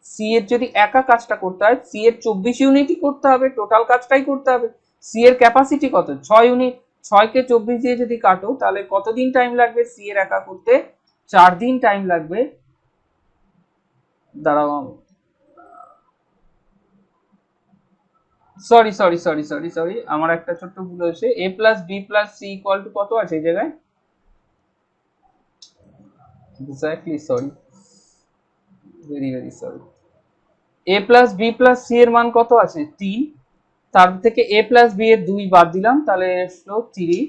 সি এর যদি একা কাজটা করতে হয় সি এর 24 ইউনিটই করতে হবে, টোটাল কাজটাই করতে হবে। সি এর ক্যাপাসিটি কত 6 ইউনিট, 6 কে 24 দিয়ে যদি কাটো তাহলে কতদিন টাইম লাগবে সি এর একা করতে, 4 দিন টাইম লাগবে। দাঁড়াও, sorry sorry sorry sorry sorry আমার একটা ছোট্ট ভুল হয়েছে, A plus B plus C equal to কত আছে এই জায়গায়, exactly sorry, very very sorry. A plus B plus C এর মান কত আছে 3, তার থেকে এ প্লাস বি এর 2 বাদ দিলাম, তাহলে আসলো 3,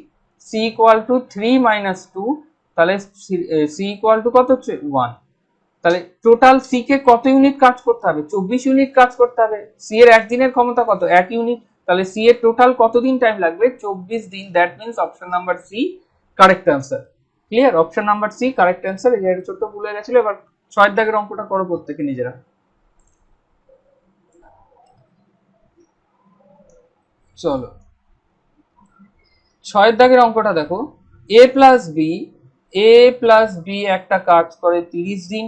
সি ইকুয়াল টু 3 মাইনাস 2, তাহলে সি ইকুয়াল টু কত হচ্ছে 1। তাহলে টোটাল সি কে কত ইউনিট কাজ করতে হবে 24 ইউনিট কাজ করতে হবে। সি এর একদিনের ক্ষমতা কত 1 ইউনিট, তাহলে সি এর টোটাল কতদিন টাইম লাগবে 24 দিন। That means option number C correct answer. Clear, option number C correct answer. এই যে ছোট্ট ভুলে গেছিল, এবার 6 দাগের অঙ্কটা করো প্রত্যেকে নিজেরা। চলো 6 দাগের অঙ্কটা দেখো, A plus B, A plus B একটা কাজ করে 30 দিন,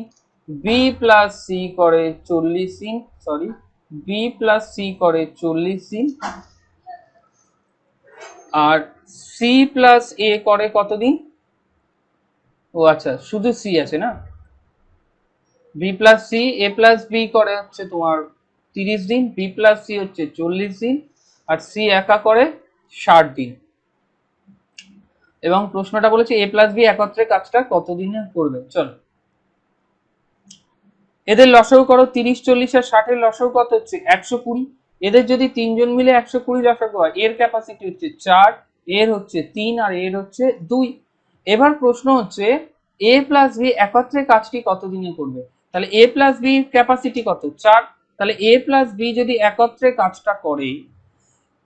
বি প্লাস সি করে 40 দিন, সরি বি প্লাস সি করে 40 দিন, আর সি প্লাস এ করে কতদিন? ও আচ্ছা, শুধু সি আছে না, বি প্লাস সি, এ প্লাস বি করে হচ্ছে তোমার 30 দিন, বি প্লাস সি হচ্ছে 40 দিন, আর সি একা করে 60 দিন। এবং প্রশ্নটা বলেছে এ প্লাস বি একত্রে কাজটা কতদিনে করবে। চলো এদের লসাগু করো, 30 40 আর 60 এর লসাগু কত হচ্ছে 120। এদের যদি তিনজন মিলে 120 লসাগু হয়, এর ক্যাপাসিটি হচ্ছে 4, এর হচ্ছে 3, আর এর হচ্ছে 2। এবার প্রশ্ন হচ্ছে এ প্লাস বি একত্রে কাজটি কতদিনে করবে। তাহলে এ প্লাস বি ক্যাপাসিটি কত 4, তাহলে এ প্লাস বি যদি একত্রে কাজটা করে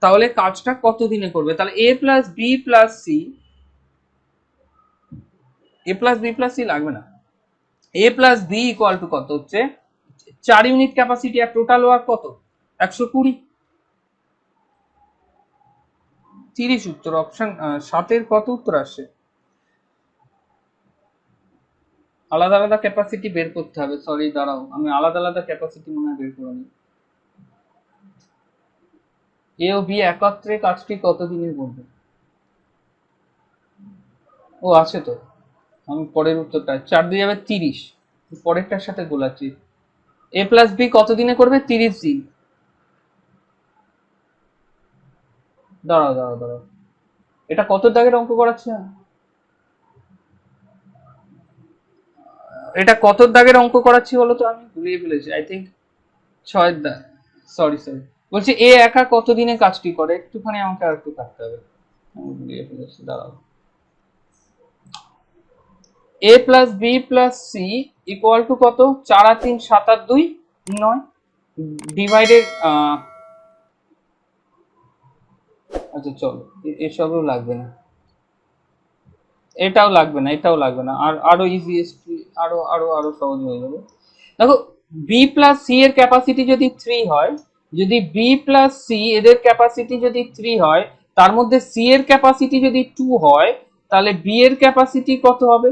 তাহলে কাজটা কতদিনে করবে। তাহলে A plus B plus C, A plus B plus C লাগবে না, এ প্লাস বি ইকুয়াল টু কত হচ্ছে 4 ইউনিট ক্যাপাসিটি, আর টোটাল ওয়ার্ক কত 120। 30 উত্তর, অপশন 7 এর কত উত্তর আসে। আলাদা আলাদা ক্যাপাসিটি বের করতে হবে, সরি দাঁড়াও আমি আলাদা আলাদা ক্যাপাসিটি মনে হয় বের করে নিই। এ ও বি একত্রে কাজটি কতদিনে করবে। ও আছে তো, আমি পরের উত্তরটা 4 দিয়ে যাবে 30, পরেরটার সাথে গোলাচ্ছি। এ প্লাস বি কতদিনে করবে 30 দিন। দাঁড়াও দাঁড়াও দাঁড়াও, এটা কত দাগের অঙ্ক করাচ্ছে, এটা কত দাগের অঙ্ক করাচ্ছি বলো তো, আমি ভুলিয়ে ফেলেছি, আই থিঙ্ক 6 দাগ। সরি সরি, বলছি এ একা কতদিনে কাজটি করে, একটুখানি আমাকে আর একটু কাটতে হবে, আমি ভুলিয়ে ফেলেছি, দাঁড়াও। A plus B plus C equal to কত 4 আর 3 7 আর 2 9, ডিভাইডেড আচ্ছা চলো এসবও লাগবে না, এটাও লাগবে না, এটাও লাগবে না, আর আরো ইজিয়েস্ট, আরো আরো আরো সহজ হয়ে যাবে। দেখো বি প্লাস সি এর ক্যাপাসিটি যদি 3 হয়, যদি বি প্লাস সি এদের ক্যাপাসিটি যদি 3 হয়, তার মধ্যে সি এর ক্যাপাসিটি যদি 2 হয়, তাহলে বি এর ক্যাপাসিটি কত হবে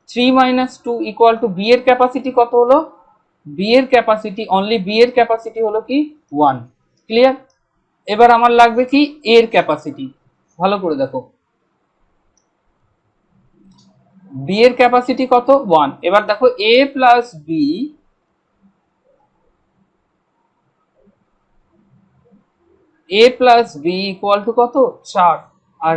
3 মাইনাস 2 ইকুয়াল টু বি এর ক্যাপাসিটি কত হলো, বি এর ক্যাপাসিটি অনলি বি এর ক্যাপাসিটি হলো কি 1। ক্লিয়ার, এবার আমার লাগবে কি এর ক্যাপাসিটি, ভালো করে দেখো বি এর ক্যাপাসিটি কত 1। এবার দেখো A plus B, A plus B equal to কত 4, আর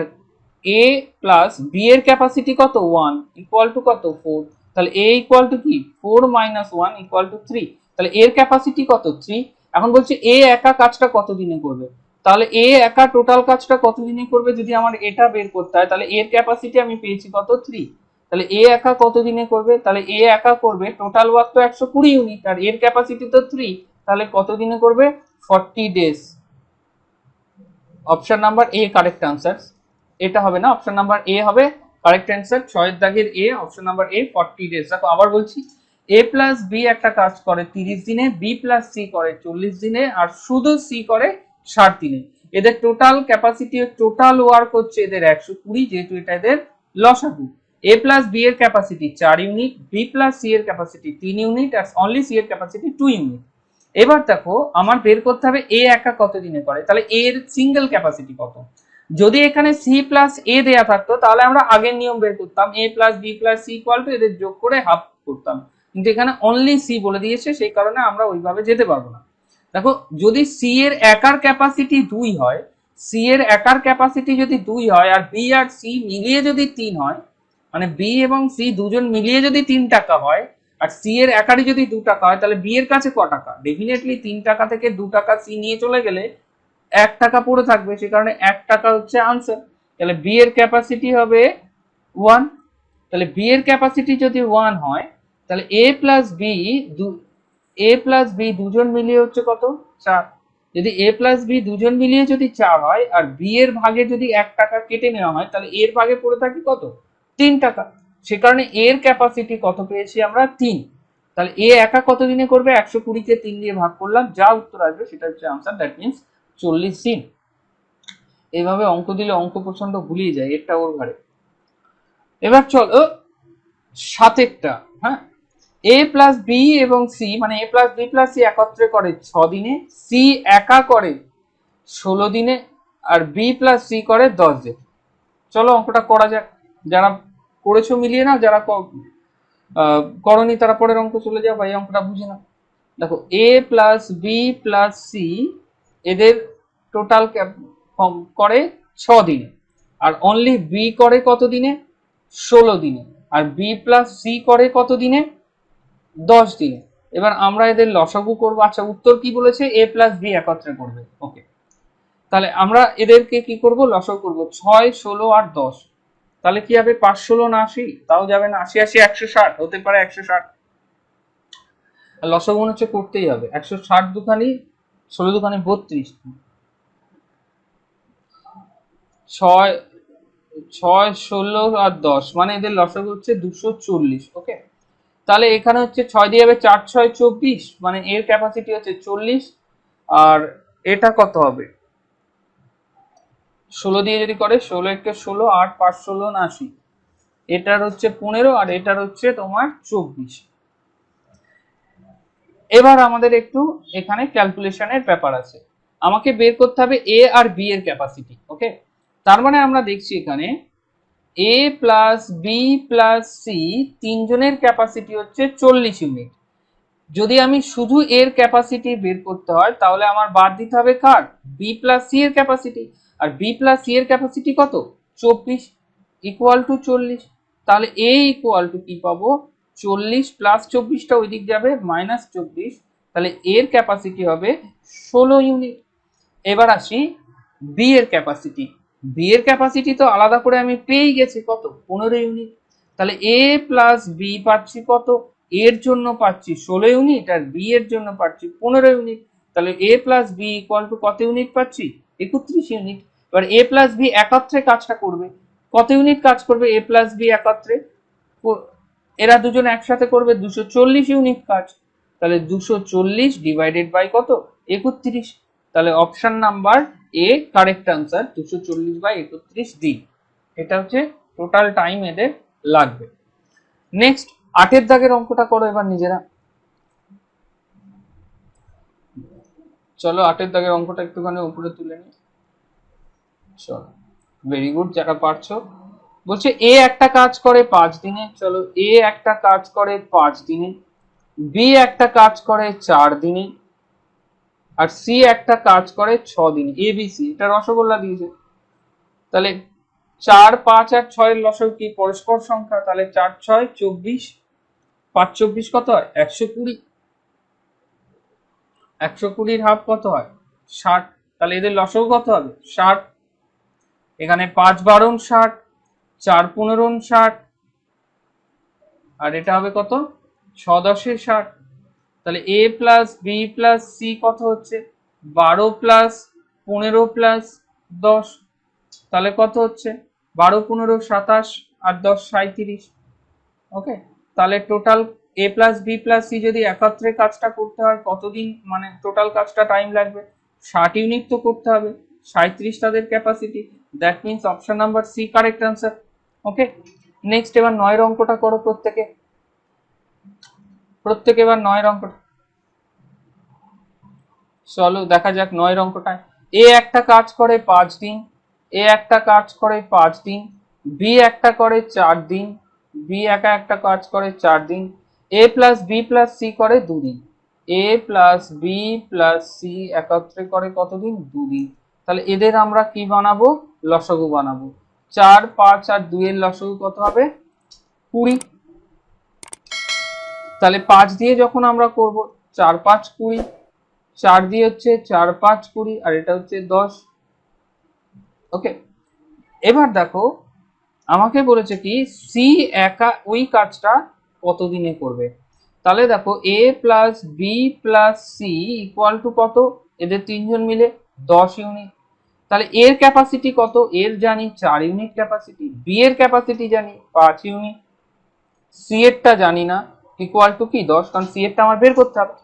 এ প্লাস বি এর ক্যাপাসিটি কত 1 ইকুয়াল টু কত 4, তাহলে এ ইকুয়াল টু কি 4 মাইনাস 1 ইকুয়াল টু 3, তাহলে এর ক্যাপাসিটি কত 3। এখন বলছে এ একা কাজটা কত দিনে করবে, তাহলে এ একা টোটাল কাজটা কত দিনে করবে, যদি আমার এটা বের করতে হয় তাহলে এর ক্যাপাসিটি আমি পেয়েছি কত 3, তাহলে এ একা কত দিনে করবে, তাহলে এ একা করবে টোটাল ওয়ার্ক তো 120 ইউনিট, আর এর ক্যাপাসিটি তো 3, তাহলে কত দিনে করবে 40 days. Option number A correct answer, এটা হবে না, অপশন নাম্বার এ হবে কারেক্ট অ্যান্সার। 6 দাগের এ, অপশন নাম্বার এ 40 ডেজ। দেখো আবার বলছি, এ প্লাস বি একটা কাজ করে 30 দিনে, বি প্লাস সি করে 40 দিনে, আর শুধু সি করে 60 দিনে। এদের টোটাল ক্যাপাসিটি, টোটাল ওয়ার্ক হচ্ছে এদের 120, যেহেতু এটা এদের লসাগু। এ প্লাস বি এর capacity 4 unit, B plus C এর ক্যাপাসিটি 3 ইউনিট, আর অনলি সি এর ক্যাপাসিটি 2 ইউনিট। এবার দেখো আমার বের করতে হবে এ একা কত দিনে করে, তাহলে এর সিঙ্গেল ক্যাপাসিটি কত। যদি এখানে সি প্লাস এ দেয়া থাকতো তাহলে আমরা আগের নিয়ম বের করতাম, A plus B plus C equal to এদের যোগ করে হাফ করতাম, কিন্তু এখানে অনলি সি বলে দিয়েছে, সেই কারণে আমরা ওইভাবে যেতে পারবো না। দেখো যদি সি এর একার ক্যাপাসিটি 2 হয়, সি এর একার ক্যাপাসিটি যদি 2 হয়, আর বি আর সি মিলিয়ে যদি 3 হয়, মানে বি এবং সি দুজন মিলিয়ে যদি 3 টাকা হয়, আর সি এর একারই যদি 2 টাকা হয় তাহলে বি এর কাছে ক টাকা? ডেফিনেটলি 3 টাকা থেকে 2 টাকা সি নিয়ে চলে গেলে 1 টাকা পড়ে থাকবে, সে কারণে 1 টাকা হচ্ছে আনসার। তাহলে বি এর ক্যাপাসিটি হবে 1। তাহলে বি এর ক্যাপাসিটি যদি 1 হয় তাহলে এ প্লাস বি দুজন মিলিয়ে হচ্ছে কত? 4। যদি এ প্লাস বি দুজন মিলিয়ে যদি 4 হয় আর বি এর ভাগে যদি 1 টাকা কেটে নেওয়া হয় তাহলে এর ভাগে পড়ে থাকে কত? 3 টাকা। সে কারণে এর ক্যাপাসিটি কত পেয়েছি আমরা? 3। তাহলে এ একা কত দিনে করবে? 120 কে 3 দিয়ে ভাগ করলাম, যা উত্তর আসবে সেটা হচ্ছে আনসার, দ্যাট মিন্স 40 দিন। এইভাবে অঙ্ক দিলে অঙ্ক প্রচন্ড ভুলিয়ে যায়, এটা ওর ঘরে। এবার চলো 7এরটা। হ্যাঁ, এ প্লাস বি এবং সি, মানে এ প্লাস বি প্লাস সি একত্রে করে 6 দিনে, সি একা করে 16 দিনে, আর বি প্লাস সি করে 10 দিনে। চলো অঙ্কটা করা যাক। যারা করেছো মিলিয়ে নাও, যারা করনি তারা পরের অঙ্ক চলে যাও, ভাই অঙ্কটা বুঝে নাও। দেখো A plus B plus C এদের টোটাল করে 6 দিনে, আর অনলি বি করে কত দিনে? 16 দিনে, আর বি প্লাস সি করে কত দিনে? 10 দিনে। এবার আমরা এদের লসাগু করবো। আচ্ছা, উত্তর কি বলেছে? এ প্লাস বি একত্রে করবে। ওকে, তাহলে আমরা এদেরকে কি করব? লসাগু করব। 6, 16 আর 10, তাহলে কি হবে? 5, 16 না 80? তাও যাবে না। 80, 80, 160 হতে পারে। 160 লসাগু মনে হচ্ছে করতেই হবে। 160 দুখানি 16 দুখানি 32, 6, 16 আর 10, মানে এদের লসাগু হচ্ছে 240। ওকে, তাহলে এখানে হচ্ছে 6 দিয়ে যাবে, 4, 6, 24, মানে এর ক্যাপাসিটি হচ্ছে 40। আর এটা কত হবে? 16 দিয়ে যদি করে, 16 × 16, 8, 5, 16, 80, এটার হচ্ছে 15 আর এটার হচ্ছে তোমার 24। এবার আমাদের একটু এখানে ক্যালকুলেশনের ব্যাপার আছে, আমাকে বের করতে হবে এ আর বি এর ক্যাপাসিটি। ওকে, তার মানে আমরা দেখছি এখানে এ প্লাস বি প্লাস সি তিনজনের ক্যাপাসিটি হচ্ছে 40 ইউনিট। যদি আমি শুধু এর ক্যাপাসিটি বের করতে হয় তাহলে আমার বাদ দিতে হবে কার? বি প্লাস সি এর ক্যাপাসিটি। আর বি প্লাস সি এর ক্যাপাসিটি কত? 24 ইকুয়াল টু 40। তাহলে এ ইকুয়াল টু কি পাবো? 40 প্লাস 24টা ওই দিক যাবে, -24। তাহলে এর ক্যাপাসিটি হবে 16 ইউনিট। এবার আসি বি এর ক্যাপাসিটি। বি এর ক্যাপাসিটি তো আলাদা করে আমি পেয়ে গেছি, কত? 15 ইউনিট। তাহলে এ প্লাস বি পাচ্ছি কত? এর জন্য পাচ্ছি 16 ইউনিট আর বি এর জন্য পাচ্ছি 15 ইউনিট। তাহলে A plus B equal to কত ইউনিট পাচ্ছি? 31 ইউনিট। এবার এ প্লাস বি একত্রে কাজটা করবে, কত ইউনিট কাজ করবে এ প্লাস বি একত্রে? এরা দুজন একসাথে করবে 240 ইউনিট কাজ। তাহলে 240 ডিভাইডেড বাই কত? 31। তাহলে option number A correct answer, 240/31 দিন। এটা হচ্ছে টোটাল টাইম এদের লাগবে। নেক্সট 8এর দাগের অঙ্কটা করো এবার নিজেরা। চলো 8এর দাগের অঙ্কটা একটুখানি উপরে তুলে নি। চলো, ভেরি গুড যারা পারছো। বলছে এ একটা কাজ করে 5 দিনে। চলো, এ একটা কাজ করে 5 দিনে, বি একটা কাজ করে 4 দিনে, আর সি একটা কাজ করে 6 দিনে। এ বি সি, এটা রসগোল্লা দিয়েছে। তাহলে 4, 5 আর 6 এর লসাগু কি? পরস্পর সংখ্যা। তাহলে 4, 6, 24, 5, 24 কত হয়? 120। 120-র হাফ কত হয়? 60। তাহলে এদের লসাগু কত হবে? 60। এখানে 5, 12, 60, 4, 15, 60, আর এটা হবে কত? 6, 10, 60। তাহলে A plus B plus C কত হচ্ছে? 12 প্লাস 15 প্লাস 10, তাহলে কত হচ্ছে? 12, 15, 27 আর 10, 37। ওকে, তাহলে total A plus B plus C যদি একত্রে কাজটা করতে হয় কতদিন, মানে টোটাল কাজটা টাইম লাগবে? 60 ইউনিট তো করতে হবে। 37 তাদের capacity, that means option number C correct answer. Okay, next এবার 9 অঙ্কটা করো প্রত্যেকে। এবার 9 অঙ্কটা চলো দেখা যাক। 9 অঙ্কটা, এ একটা কাজ করে 5 দিন, এ একটা কাজ করে 5 দিন, বি একটা করে 4 দিন, বি একা একটা কাজ করে 4 দিন, এ প্লাস বি প্লাস সি করে 2 দিন। এ প্লাস বি প্লাস সি একত্রে করে কতদিন? 2 দিন। তাহলে এদের আমরা কি বানাবো? লসাগু বানাবো। 4, 5 আর 2 এর লসাগু কত হবে? 20। তাহলে 5 দিয়ে যখন আমরা করব 4 5 20, 4 দিয়ে হচ্ছে 4 5 20 আর এটা হচ্ছে 10। ওকে, এবার দেখো আমাকে বলেছে কি সি একা ওই কাজটা কতদিনে করবে। তাহলে দেখো A plus B plus C equal to কত, এদের তিনজন মিলে 10 ইউনিট। তাহলে এর ক্যাপাসিটি কত, এর জানি 4 ইউনিট ক্যাপাসিটি, বি এর ক্যাপাসিটি জানি 5 ইউনিট, সি এরটা জানি না, ইকুয়াল টু কি 10, কারণ সি এরটা আমার বের করতে হবে।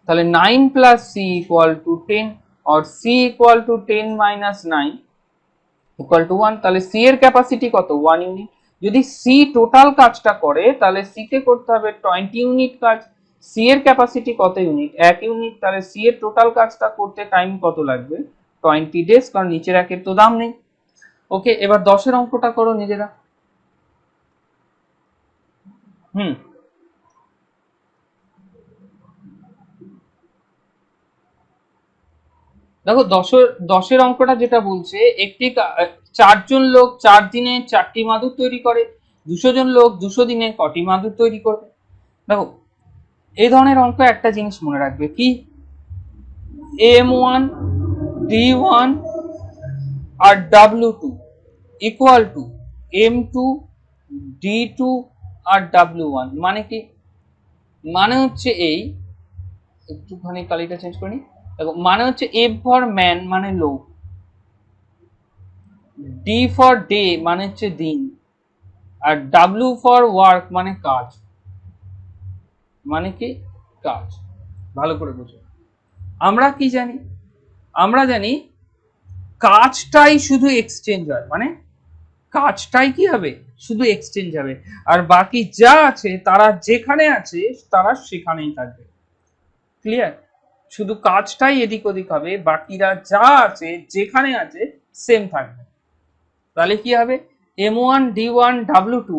তাহলে 9 প্লাস সি ইকুয়াল টু 10 और C equal to 10 minus 9 equal to 1। তাহলে সি এর ক্যাপাসিটি কত, 1 ইউনিট। যদি সি টোটাল কাজটা করে তাহলে সি কে করতে হবে 20 ইউনিট কাজ। সি এর ক্যাপাসিটি কত ইউনিট, 1 ইউনিট। তাহলে সি এর টোটাল কাজটা করতে টাইম কত লাগবে, 20 ডেজ, কারণ নিচের একের তো দাম নেই। ওকে, এবার 10 এর অঙ্কটা করো নিজেরা। দেখো 10 এর অঙ্কটা যেটা বলছে একটি 4 জন লোক 4 দিনে 4টি মাদুর তৈরি করে, 200 জন লোক 200 দিনে কটি মাদুর তৈরি করবে। দেখো এই ধরনের অঙ্ক একটা জিনিস মনে রাখবে কি, M1 D1 R W2 equal to M2 D2 R W1। মানে কি, মানে হচ্ছে এই, একটুখানি কালিটা চেঞ্জ করি। দেখো মানে হচ্ছে এফ ফর ম্যান মানে লোক, ডি ফর ডে মানে হচ্ছে দিন, আর ডাব্লিউ ফর ওয়ার্ক মানে কাজ। মানে কি কাজ, ভালো করে বুঝো। আমরা কি জানি, আমরা জানি কাজটাই শুধু এক্সচেঞ্জ হয়, মানে কাজটাই কি হবে, শুধু এক্সচেঞ্জ হবে, আর বাকি যা আছে তারা যেখানে আছে তারা সেখানেই থাকবে। ক্লিয়ার, শুধু কাজটাই এদিক ওদিক হবে, বাকিরা যা আছে যেখানে আছে সেম থাকবে। তাহলে কি হবে, M1 D1 W2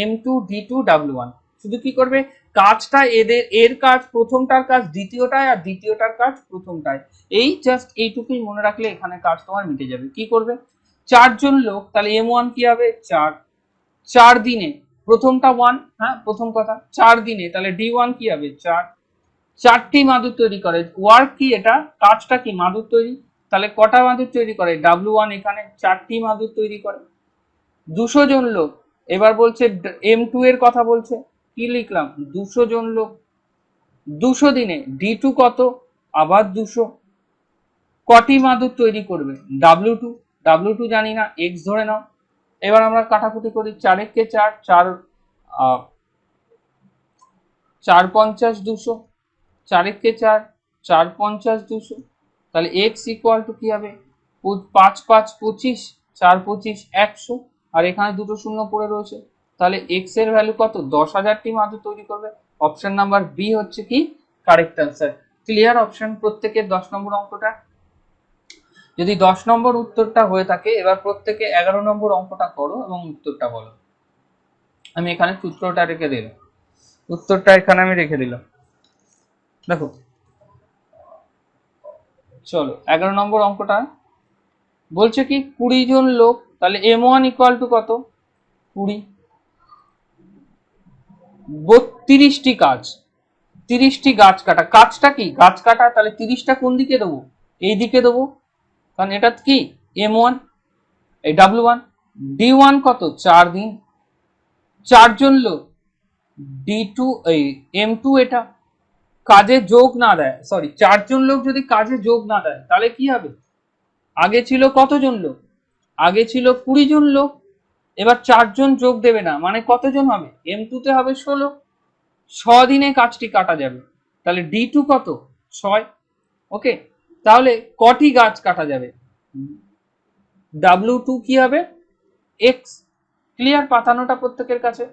M2 D2 W1। শুধু কি করবে, কাজটা এদের, এর কাজ প্রথমটার কাজ দ্বিতীয়টায় আর দ্বিতীয়টার কাজ প্রথমটায়, এই জাস্ট এইটুকুই মনে রাখলে এখানে কাজ তোমার মিটে যাবে। কি করবে, 4 জন লোক, তাহলে M1 কি হবে 4, 4 দিনে, প্রথমটা 1, হ্যাঁ প্রথম কথা 4 দিনে, তাহলে D1 কি হবে 4, 4টি মাদুর তৈরি করে। ওয়ার্ক কি, এটা কাজটা কি মাদুর তৈরি, তাহলে কটা মাদুর তৈরি করে W1 এখানে 4টি মাদুর তৈরি করে। 200 জন লোক, এবার বলছে M2 এর কথা বলছে, কি লিখলাম 200 জন লোক 200 দিনে, D2 কত আবার 200, কটি মাদুর তৈরি করবে W2, W2 জানি না, X ধরে নাও। এবার আমরা কাটাকুটি করি, 4 কে 4, 4 4 50 200, 4 কে 4, 4 50 200, তাহলে x ইকুয়াল টু কি হবে 5 5 25, 4 25 100, আর এখানে দুটো শূন্য পড়ে রয়েছে, তাহলে x এর ভ্যালু কত 10,000টি মাদুর তৈরি করবে। অপশন নাম্বার বি হচ্ছে কি কারেক্ট আনসার। ক্লিয়ার অপশন প্রত্যেকের 10 নম্বর অঙ্কটা। যদি 10 নম্বর উত্তরটা হয়ে থাকে, এবার প্রত্যেকে 11 নম্বর অঙ্কটা করো এবং উত্তরটা বলো। আমি এখানে সূত্রটা রেখে দিলাম, উত্তরটা এখানে আমি রেখে দিলাম। দেখো চলো 11 নম্বর অঙ্কটা বলছে কি 20 জন লোক, তাহলে M1 ইকুয়াল টু কত 20, 32টি কাজ, 30টি গাছ কাটা, কাজটা কি গাছ কাটা, তাহলে 30টা কোন দিকে দেবো, এই দিকে দেবো, কারণ এটা কি M1 এই W1। D1 কত 4 দিন, 4 জন লোক, D2 এই M2 এটা কাজে যোগ না দেয়, সরি 4 জন লোক যদি কাজে যোগ না দেয় তাহলে কি হবে, আগে ছিল কতজন লোক, আগে ছিল 20 জন লোক, এবার 4 জন যোগ দেবে না, মানে কতজন হবে, M2 তে হবে 16, 6 দিনে কাজটি কাটা যাবে, তাহলে D2 কত 6। ওকে, তাহলে কটি গাছ কাটা যাবে, W2 কি হবে X। ক্লিয়ার, পাতানোটা প্রত্যেকের কাছে,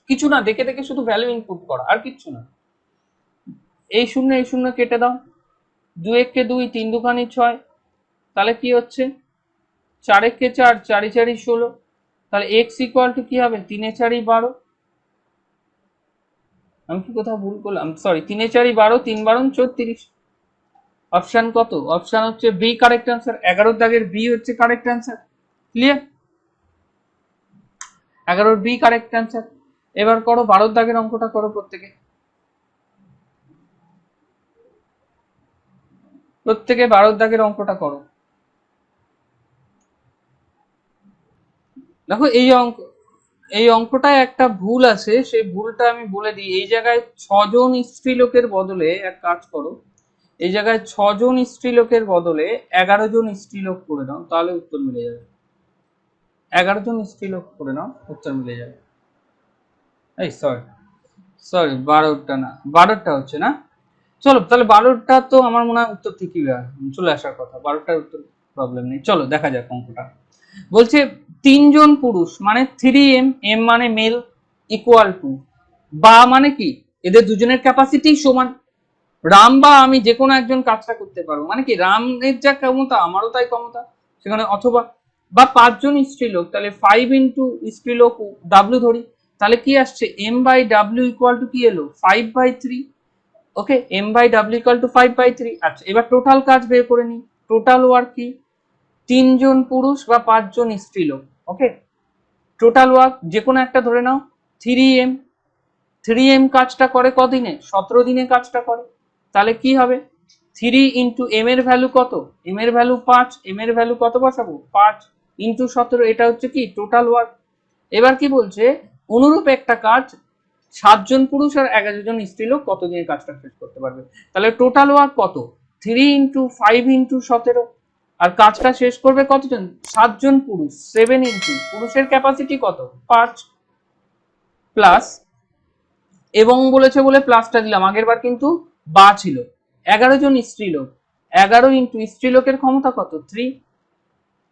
কিছু না দেখে দেখে শুধু ভ্যালু ইনপুট করা আর কিচ্ছু না। এই শূন্য কেটে দাও, 2 1 2, 3 2 6, তাহলে কি হচ্ছে 4 1 4, 4 4 16, তাহলে x ইকুয়াল টু কি হবে 3 4 12। আমি কি কোথাও ভুল করলাম, সরি 3 4 12, 3 12 34। অপশন কত, অপশন হচ্ছে বি কারেক্ট आंसर, 11 দাগের বি হচ্ছে correct answer. Clear, 11 B correct answer. এবার করো 12 দাগের অঙ্কটা করো, প্রত্যেকে 12 দাগের অঙ্কটা করো। দেখো এই অঙ্কটায় একটা ভুল আছে, সেই ভুলটা আমি বলে দিই। এই জায়গায় 6 জন স্ত্রীলোকের বদলে এক কাজ করো, এই জায়গায় 6 জন স্ত্রীলোকের বদলে 11 জন স্ত্রীলোক করে নাও, তাহলে উত্তর মিলে যাবে। 11 জন স্ত্রীলোক করে নাও, উত্তর মিলে যাবে। এই সরি সরি 12টা না, 12টা হচ্ছে না। চলো তাহলে 12টা তো আমার মনে হয় উত্তর ঠিকই চলে আসার কথা, 12টার উত্তর প্রবলেম নেই। চলো দেখা যাক অঙ্কটা। বলছে 3 জন পুরুষ মানে 3m, m মানে মেল, ইকুয়াল টু, বা মানে কি এদের দুজনের ক্যাপাসিটি সমান। রাম বা আমি যে কোনো একজন কাজটা করতে পারবো, মানে কি রামের যা ক্ষমতা আমারও তাই ক্ষমতা সেখানে, অথবা বা 5 জন স্ত্রীলোক, তাহলে 5 ইন্টু স্ত্রীলোক ডাব্লিউ ধরি, তাহলে কি আসছে m by W equal to কি এলো 5/3। ওকে, m by W equal to 5/3। আচ্ছা এবার টোটাল কাজ বের করে নিই। টোটাল ওয়ার্ক কি 3 জন পুরুষ বা 5 জন স্ত্রীলোক। ওকে, টোটাল ওয়ার্ক যে কোনো একটা ধরে নাও 3m। 3m কাজটা করে কদিনে, 17 দিনে কাজটা করে। তাহলে কি হবে 3 ইন্টু m এর ভ্যালু কত, m এর ভ্যালু 5, m এর ভ্যালু কত বসাবো 5 ইন্টু 17, এটা হচ্ছে কি টোটাল ওয়ার্ক। এবার কি বলছে অনুরূপ একটা কাজ 7 জন পুরুষ আর 11 জন স্ত্রীলোক কত দিনে কাজটা শেষ করতে পারবে। তাহলে টোটাল ওয়ার্ক কত 3 ইন্টু 5 ইন্টু 17, আর কাজটা শেষ করবে কতজন 7 জন পুরুষ, 7 ইন্টু পুরুষের ক্যাপাসিটি কত 5 প্লাস, এবং বলেছে বলে প্লাসটা দিলাম, আগের বার কিন্তু বা ছিল 11 জন স্ত্রীলোক, 11 ইন্টু স্ত্রীলোকের ক্ষমতা কত 3।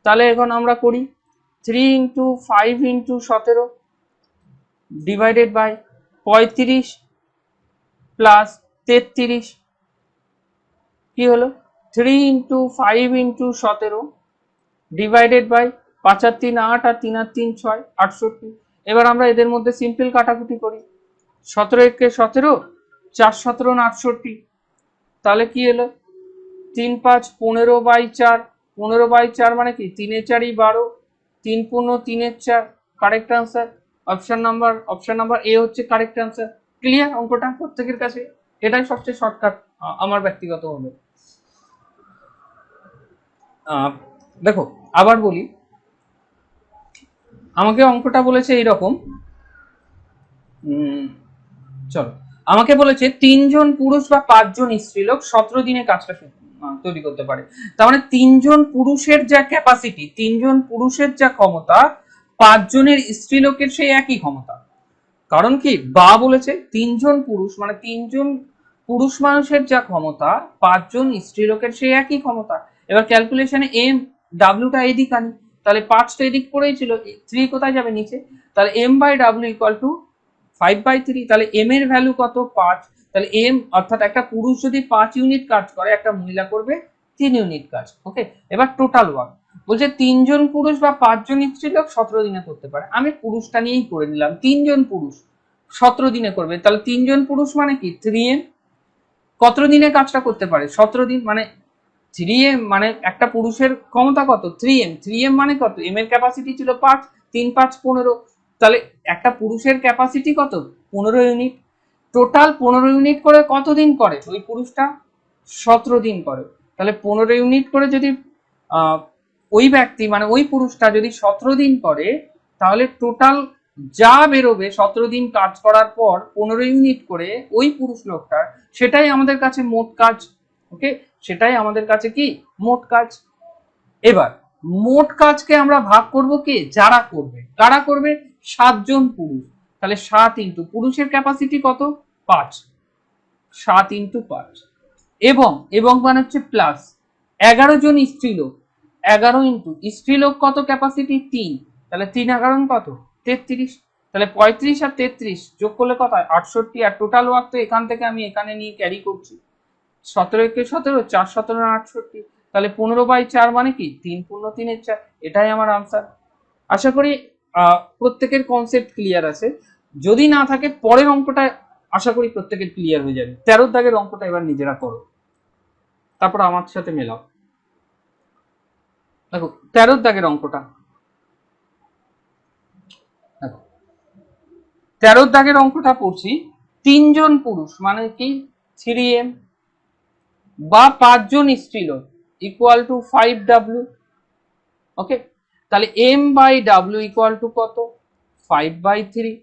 তাহলে এখন আমরা করি 3 into 5 into 17 divided by 35 plus 33, কি হলো 3 ইন্টু 5 ইন্টু 17 ডিভাইডেড বাই 5 আর 3 8 আর 3 আর 3 6, 68। এবার আমরা এদের মধ্যে সিম্পল কাটাকুটি করি, 17 একে 17, 4 17 68, তাহলে কি এলো 3 5 15/4, 15/4 মানে কি 3 এ 4 12, 3 15 3 এ 4, কারেক্ট আনসার অপশন নাম্বার এ হচ্ছে কারেক্ট আনসার। ক্লিয়ার অঙ্কটা প্রত্যেকের কাছে? এটাই সবচেয়ে শর্টকাট আমার ব্যক্তিগত হবে। দেখো আবার বলি, আমাকে অঙ্কটা বলেছে এইরকম, চলো আমাকে বলেছে 3 জন পুরুষ বা 5 জন স্ত্রীলোক 17 দিনে কাজটা তৈরি করতে পারে। তার মানে 3 জন পুরুষের যা ক্যাপাসিটি, 3 জন পুরুষের যা ক্ষমতা, 5 জনের স্ত্রীলোকের সেই একই ক্ষমতা। কারণ কি বা বলেছে 3 জন পুরুষ মানে 3 জন পুরুষ মানুষের যা ক্ষমতা, 5 জন স্ত্রীলোকের সেই একই ক্ষমতা। এবার ক্যালকুলেশনে এম ডাব্লিউটা এদিক আনি, তাহলে 5টা এদিক পড়েই ছিল, 3 কোথায় যাবে নিচে, তাহলে m by W equal to 5/3। তাহলে m এর ভ্যালু কত 5, তাহলে m অর্থাৎ একটা পুরুষ যদি 5 ইউনিট কাজ করে, একটা মহিলা করবে 3 ইউনিট কাজ। ওকে, এবার টোটাল ওয়ার্ক বলছে 3 জন পুরুষ বা 5 জন স্ত্রীলোক 17 দিনে করতে পারে। আমি পুরুষটা নিয়েই করে নিলাম, 3 জন পুরুষ 17 দিনে করবে, তাহলে 3 জন পুরুষ মানে কি 3m, কত দিনে কাজটা করতে পারে 17 দিন, মানে 3m মানে একটা পুরুষের ক্ষমতা কত 3m, 3m মানে কত m এর ক্যাপাসিটি ছিল 5, 3 5 15, তাহলে একটা পুরুষের ক্যাপাসিটি কত 15 ইউনিট। টোটাল 15 ইউনিট করে কতদিন করে ওই পুরুষটা 17 দিন করে। তাহলে 15 ইউনিট করে যদি ওই ব্যক্তি মানে ওই পুরুষটা যদি 17 দিন করে, তাহলে টোটাল যা বেরোবে 17 দিন কাজ করার পর 15 ইউনিট করে ওই পুরুষ লোকটার, সেটাই আমাদের কাছে মোট কাজ। ওকে, সেটাই আমাদের কাছে কি মোট কাজ। এবার মোট কাজকে আমরা ভাগ করব কে যারা করবে, কারা করবে 7 জন পুরুষ, তাহলে 7 ইন্টু পুরুষের ক্যাপাসিটি কত 5, 7 ইন্টু 5, এবং মানে হচ্ছে প্লাস 11 জন স্ত্রীলোক, 11 ইন্টু স্ত্রীলোক কত ক্যাপাসিটি 3, তাহলে 3 11 কত 33, তাহলে 35 আর 33 যোগ করলে কত হয় 68। আর টোটাল ওয়ার্ক তো এখান থেকে আমি এখানে নিয়ে ক্যারি করছি, 17 একে 17, 4 17 68, তাহলে 15/4 মানে কি 3 15 3 এর 4, এটাই আমার আনসার। আশা করি প্রত্যেকের কনসেপ্ট ক্লিয়ার আছে। যদি না থাকে পরের অঙ্কটা আশা করি প্রত্যেকের ক্লিয়ার হয়ে যাবে। 13 দাগের অঙ্কটা এবার নিজেরা করো, তারপর আমার সাথে মেলাও। দেখো 13 দাগের অঙ্কটা, দেখো 13 দাগের অঙ্কটা পড়ছি, 3 জন পুরুষ মানে কি 3m বা 5 জন স্ত্রীলোক ইকুয়াল টু 5w। ওকে, তাহলে m by w equal to কত 5/3।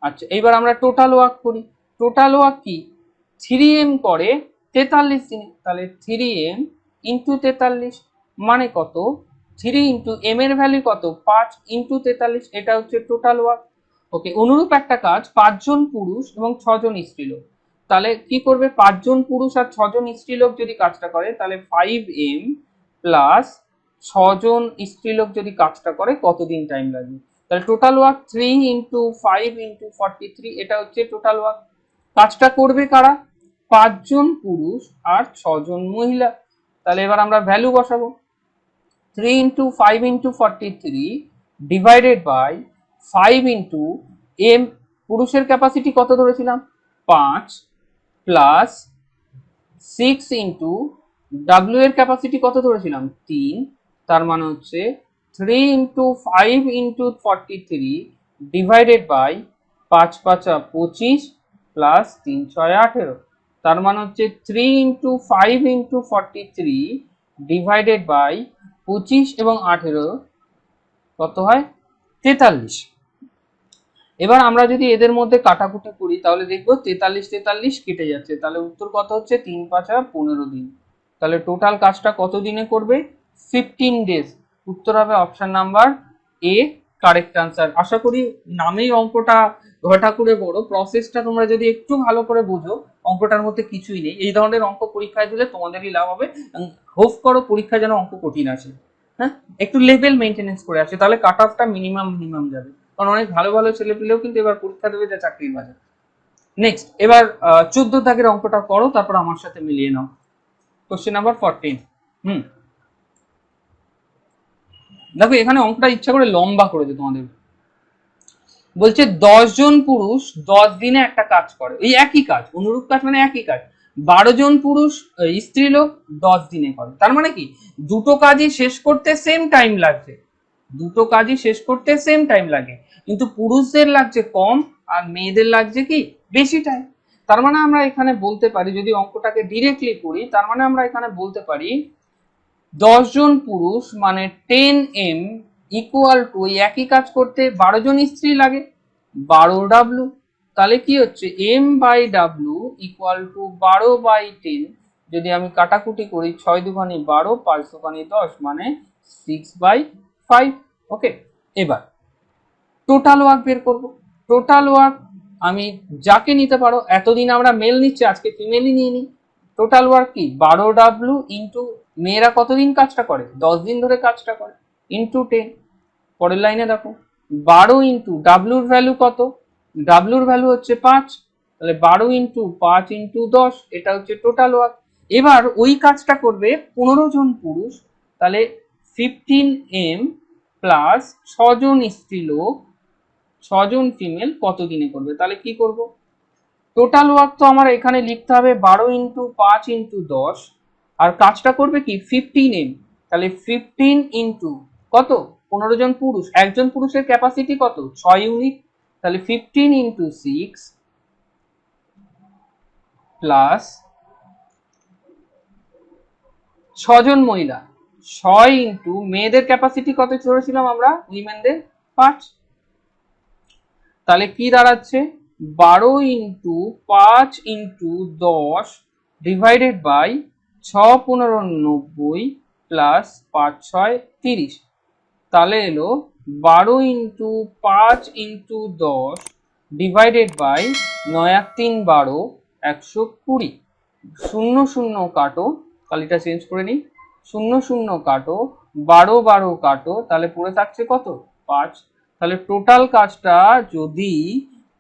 আচ্ছা, এবার আমরা টোটাল ওয়ার্ক করি। টোটাল ওয়ার্ক কি 3m করে 43 দিনে, তাহলে 3m ইন্টু 43 মানে কত 3 ইন্টু m এর ভ্যালু কত 5 ইন্টু 43, এটা হচ্ছে টোটাল ওয়ার্ক। ওকে, অনুরূপ একটা কাজ 5 জন পুরুষ এবং 6 জন স্ত্রীলোক, তাহলে কি করবে 5 জন পুরুষ আর 6 জন স্ত্রীলোক যদি কাজটা করে তাহলে 5m প্লাস 6 জন স্ত্রীলোক যদি কাজটা করে কতদিন টাইম লাগবে, তাহলে টোটাল ওয়ার্ক 3 ইন্টু 5 ইন্টু 43, এটা হচ্ছে টোটাল ওয়ার্ক। কাজটা করবে কারা 5 জন পুরুষ আর 6 জন মহিলা। তাহলে এবার আমরা ভ্যালু বসাবো, 3 into 5 into 43 divided by 5 into m, পুরুষের ক্যাপাসিটি কত ধরেছিলাম 5 প্লাস 6 ইন্টু w এর ক্যাপাসিটি কত ধরেছিলাম 3, তার মানে হচ্ছে 3 into 5 into 43 divided by 5 5 25 plus 3 6 18, তার মানে হচ্ছে 3 ইন্টু 5 ইন্টু 43 ডিভাইডেড বাই 25 এবং 18 কত হয় 43। এবার আমরা যদি এদের মধ্যে কাটাকুটি করি তাহলে দেখবো 43 43 কেটে যাচ্ছে, তাহলে উত্তর কত হচ্ছে 3 5 15 দিন। তাহলে টোটাল কাজটা কত দিনে করবে 15 ডেজ। উত্তর হবে option number A correct answer. আশা করি নামেই অঙ্কটা ঘটা করে বড়, প্রসেসটা তোমরা যদি একটু ভালো করে বুঝো অঙ্কটার মধ্যে কিছুই নেই। এই ধরনের অঙ্ক পরীক্ষায় দিলে তোমাদেরই লাভ হবে। হোপ করো পরীক্ষা যেন অঙ্ক কঠিন আসে, হ্যাঁ একটু লেভেল মেনটেনেন্স করে আসে, তাহলে কাট অফটা মিনিমাম যাবে। কারণ অনেক ভালো ভালো ছেলে পেলেও কিন্তু এবার পরীক্ষা দেবে যা চাকরির বাজার। নেক্সট, এবার 14 দাগের অঙ্কটা করো, তারপর আমার সাথে মিলিয়ে নাও। Question number 14। দেখো এখানে অঙ্কটা ইচ্ছা করে লম্বা করেছে তোমাদের। বলছে 10 জন পুরুষ 10 দিনে একটা কাজ করে, এই একই কাজ, অনুরূপ কাজ মানে একই কাজ। 12 জন পুরুষ স্ত্রীলোক 10 দিনে করে, তার মানে কি দুটো কাজই শেষ করতে সেম টাইম লাগছে, দুটো কাজই শেষ করতে সেম টাইম লাগে, কিন্তু পুরুষদের লাগছে কম আর মেয়েদের লাগছে কি বেশি টাইম। তার মানে আমরা এখানে বলতে পারি, যদি অঙ্কটাকে ডিরেক্টলি করি তার মানে আমরা এখানে বলতে পারি 10 জন পুরুষ মানে 10m ইকুয়াল টু একই কাজ করতে 12 জন স্ত্রী লাগে 12w, তাহলে কি হচ্ছে m by w equal to 12/10। যদি আমি কাটাকুটি করি 6 দুগুণে 12 5 দুগুণে 10 মানে 6/5। ওকে, এবার টোটাল ওয়ার্ক বের করব। টোটাল ওয়ার্ক আমি যাকে নিতে পারো, এতদিন আমরা মেল নিচ্ছি আজকে ফিমেলই নিয়ে নিই। টোটাল ওয়ার্ক কি 12w ইন্টু মেয়েরা কতদিন কাজটা করে 10 দিন ধরে কাজটা করে ইন্টু 10। পরের লাইনে দেখো 12 ইন্টু ডাব্লুর ভ্যালু কত, ডাব্লুর ভ্যালু হচ্ছে 5, তাহলে 12 ইন্টু 5 ইন্টু 10, এটা হচ্ছে টোটাল ওয়ার্ক। এবার ওই কাজটা করবে 15 জন পুরুষ, তাহলে 15m প্লাস 6 জন স্ত্রীলোক 6 জন ফিমেল কত দিনে করবে, তাহলে কি করব টোটাল ওয়ার্ক তো আমার এখানে লিখতে হবে 12 ইন্টু 5 ইন্টু 10, আর কাজটা করবে কি 15m, তাহলে 15 ইন্টু কত 15 জন পুরুষ, একজন পুরুষের ক্যাপাসিটি কত 6 ইউনিট, তাহলে 15 ইন্টু 6 প্লাস 6 জন মহিলা 6 ইন্টু মেয়েদের ক্যাপাসিটি কত ধরেছিলাম আমরা উইমেনদের 5, তাহলে কি দাঁড়াচ্ছে 12 into 5 into 10 divided by 6 15 90 plus 5 6 30, তাহলে এলো 12 ইন্টু 5 ইন্টু 10 ডিভাইডেড বাই 9 1 3 12 120। 0 0 কাটো, কালিটা চেঞ্জ করে নিই, 0 0 কাটো, 12 12 কাটো, তাহলে পড়ে থাকছে কত 5। তাহলে টোটাল কাজটা যদি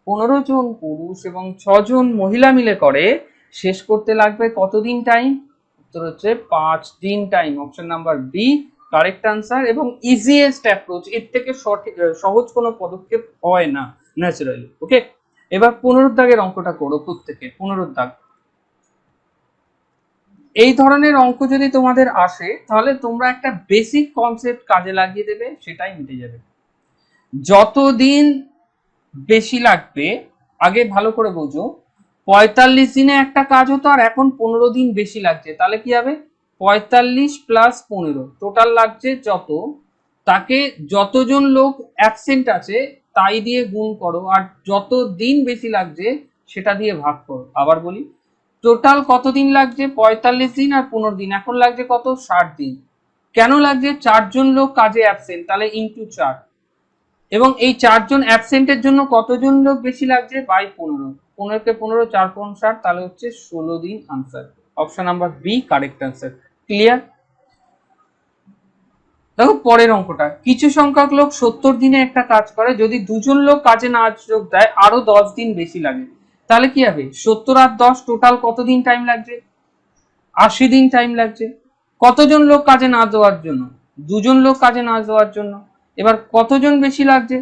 15 জন পুরুষ এবং 6 জন মহিলা মিলে করে শেষ করতে লাগবে কতদিন টাইম, উত্তর হচ্ছে 5 দিন time. Option number B correct answer এবং ইজিয়েস্ট অ্যাপ্রোচ, এর থেকে সহজ কোনো পদক্ষেপ হয় না ন্যাচারালি। ওকে, এবার 15 দাগের অঙ্কটা করো প্রত্যেকে। 15 দাগ, এই ধরনের অঙ্ক যদি তোমাদের আসে তাহলে তোমরা একটা বেসিক কনসেপ্ট কাজে লাগিয়ে দেবে, সেটাই মিটে যাবে। যতদিন বেশি লাগবে, আগে ভালো করে বোঝো, 45 দিনে একটা কাজ হতো আর এখন 15 দিন বেশি লাগছে, তাহলে কি হবে 45 প্লাস 15 টোটাল লাগছে যত, তাকে যতজন লোক অ্যাবসেন্ট আছে তাই দিয়ে গুণ করো আর যত দিন বেশি লাগছে সেটা দিয়ে ভাগ করো। আবার বলি, টোটাল কতদিন লাগছে 45 দিন আর 15 দিন, এখন লাগছে কত 60 দিন। কেন লাগছে, 4জন লোক কাজে অ্যাবসেন্ট, তাহলে ইন্টু 4, এবং এই 4জন অ্যাবসেন্টের জন্য কতজন লোক বেশি লাগছে বাই 15, 15 কে 15 4 4 60, তাহলে হচ্ছে 16 দিন answer. Option number B correct answer. Clear? দেখো পরের অঙ্কটা, কিছু সংখ্যক লোক 70 দিনে একটা কাজ করে, যদি 2জন লোক কাজে না যোগ দেয় আরো 10 দিন বেশি লাগে, তাহলে কি হবে 70 আর 10 টোটাল কতদিন টাইম লাগছে, 80 দিন টাইম লাগছে। কতজন লোক কাজে না দেওয়ার জন্য, 2জন লোক কাজে না দেওয়ার জন্য। এবার কতজন বেশি লাগছে,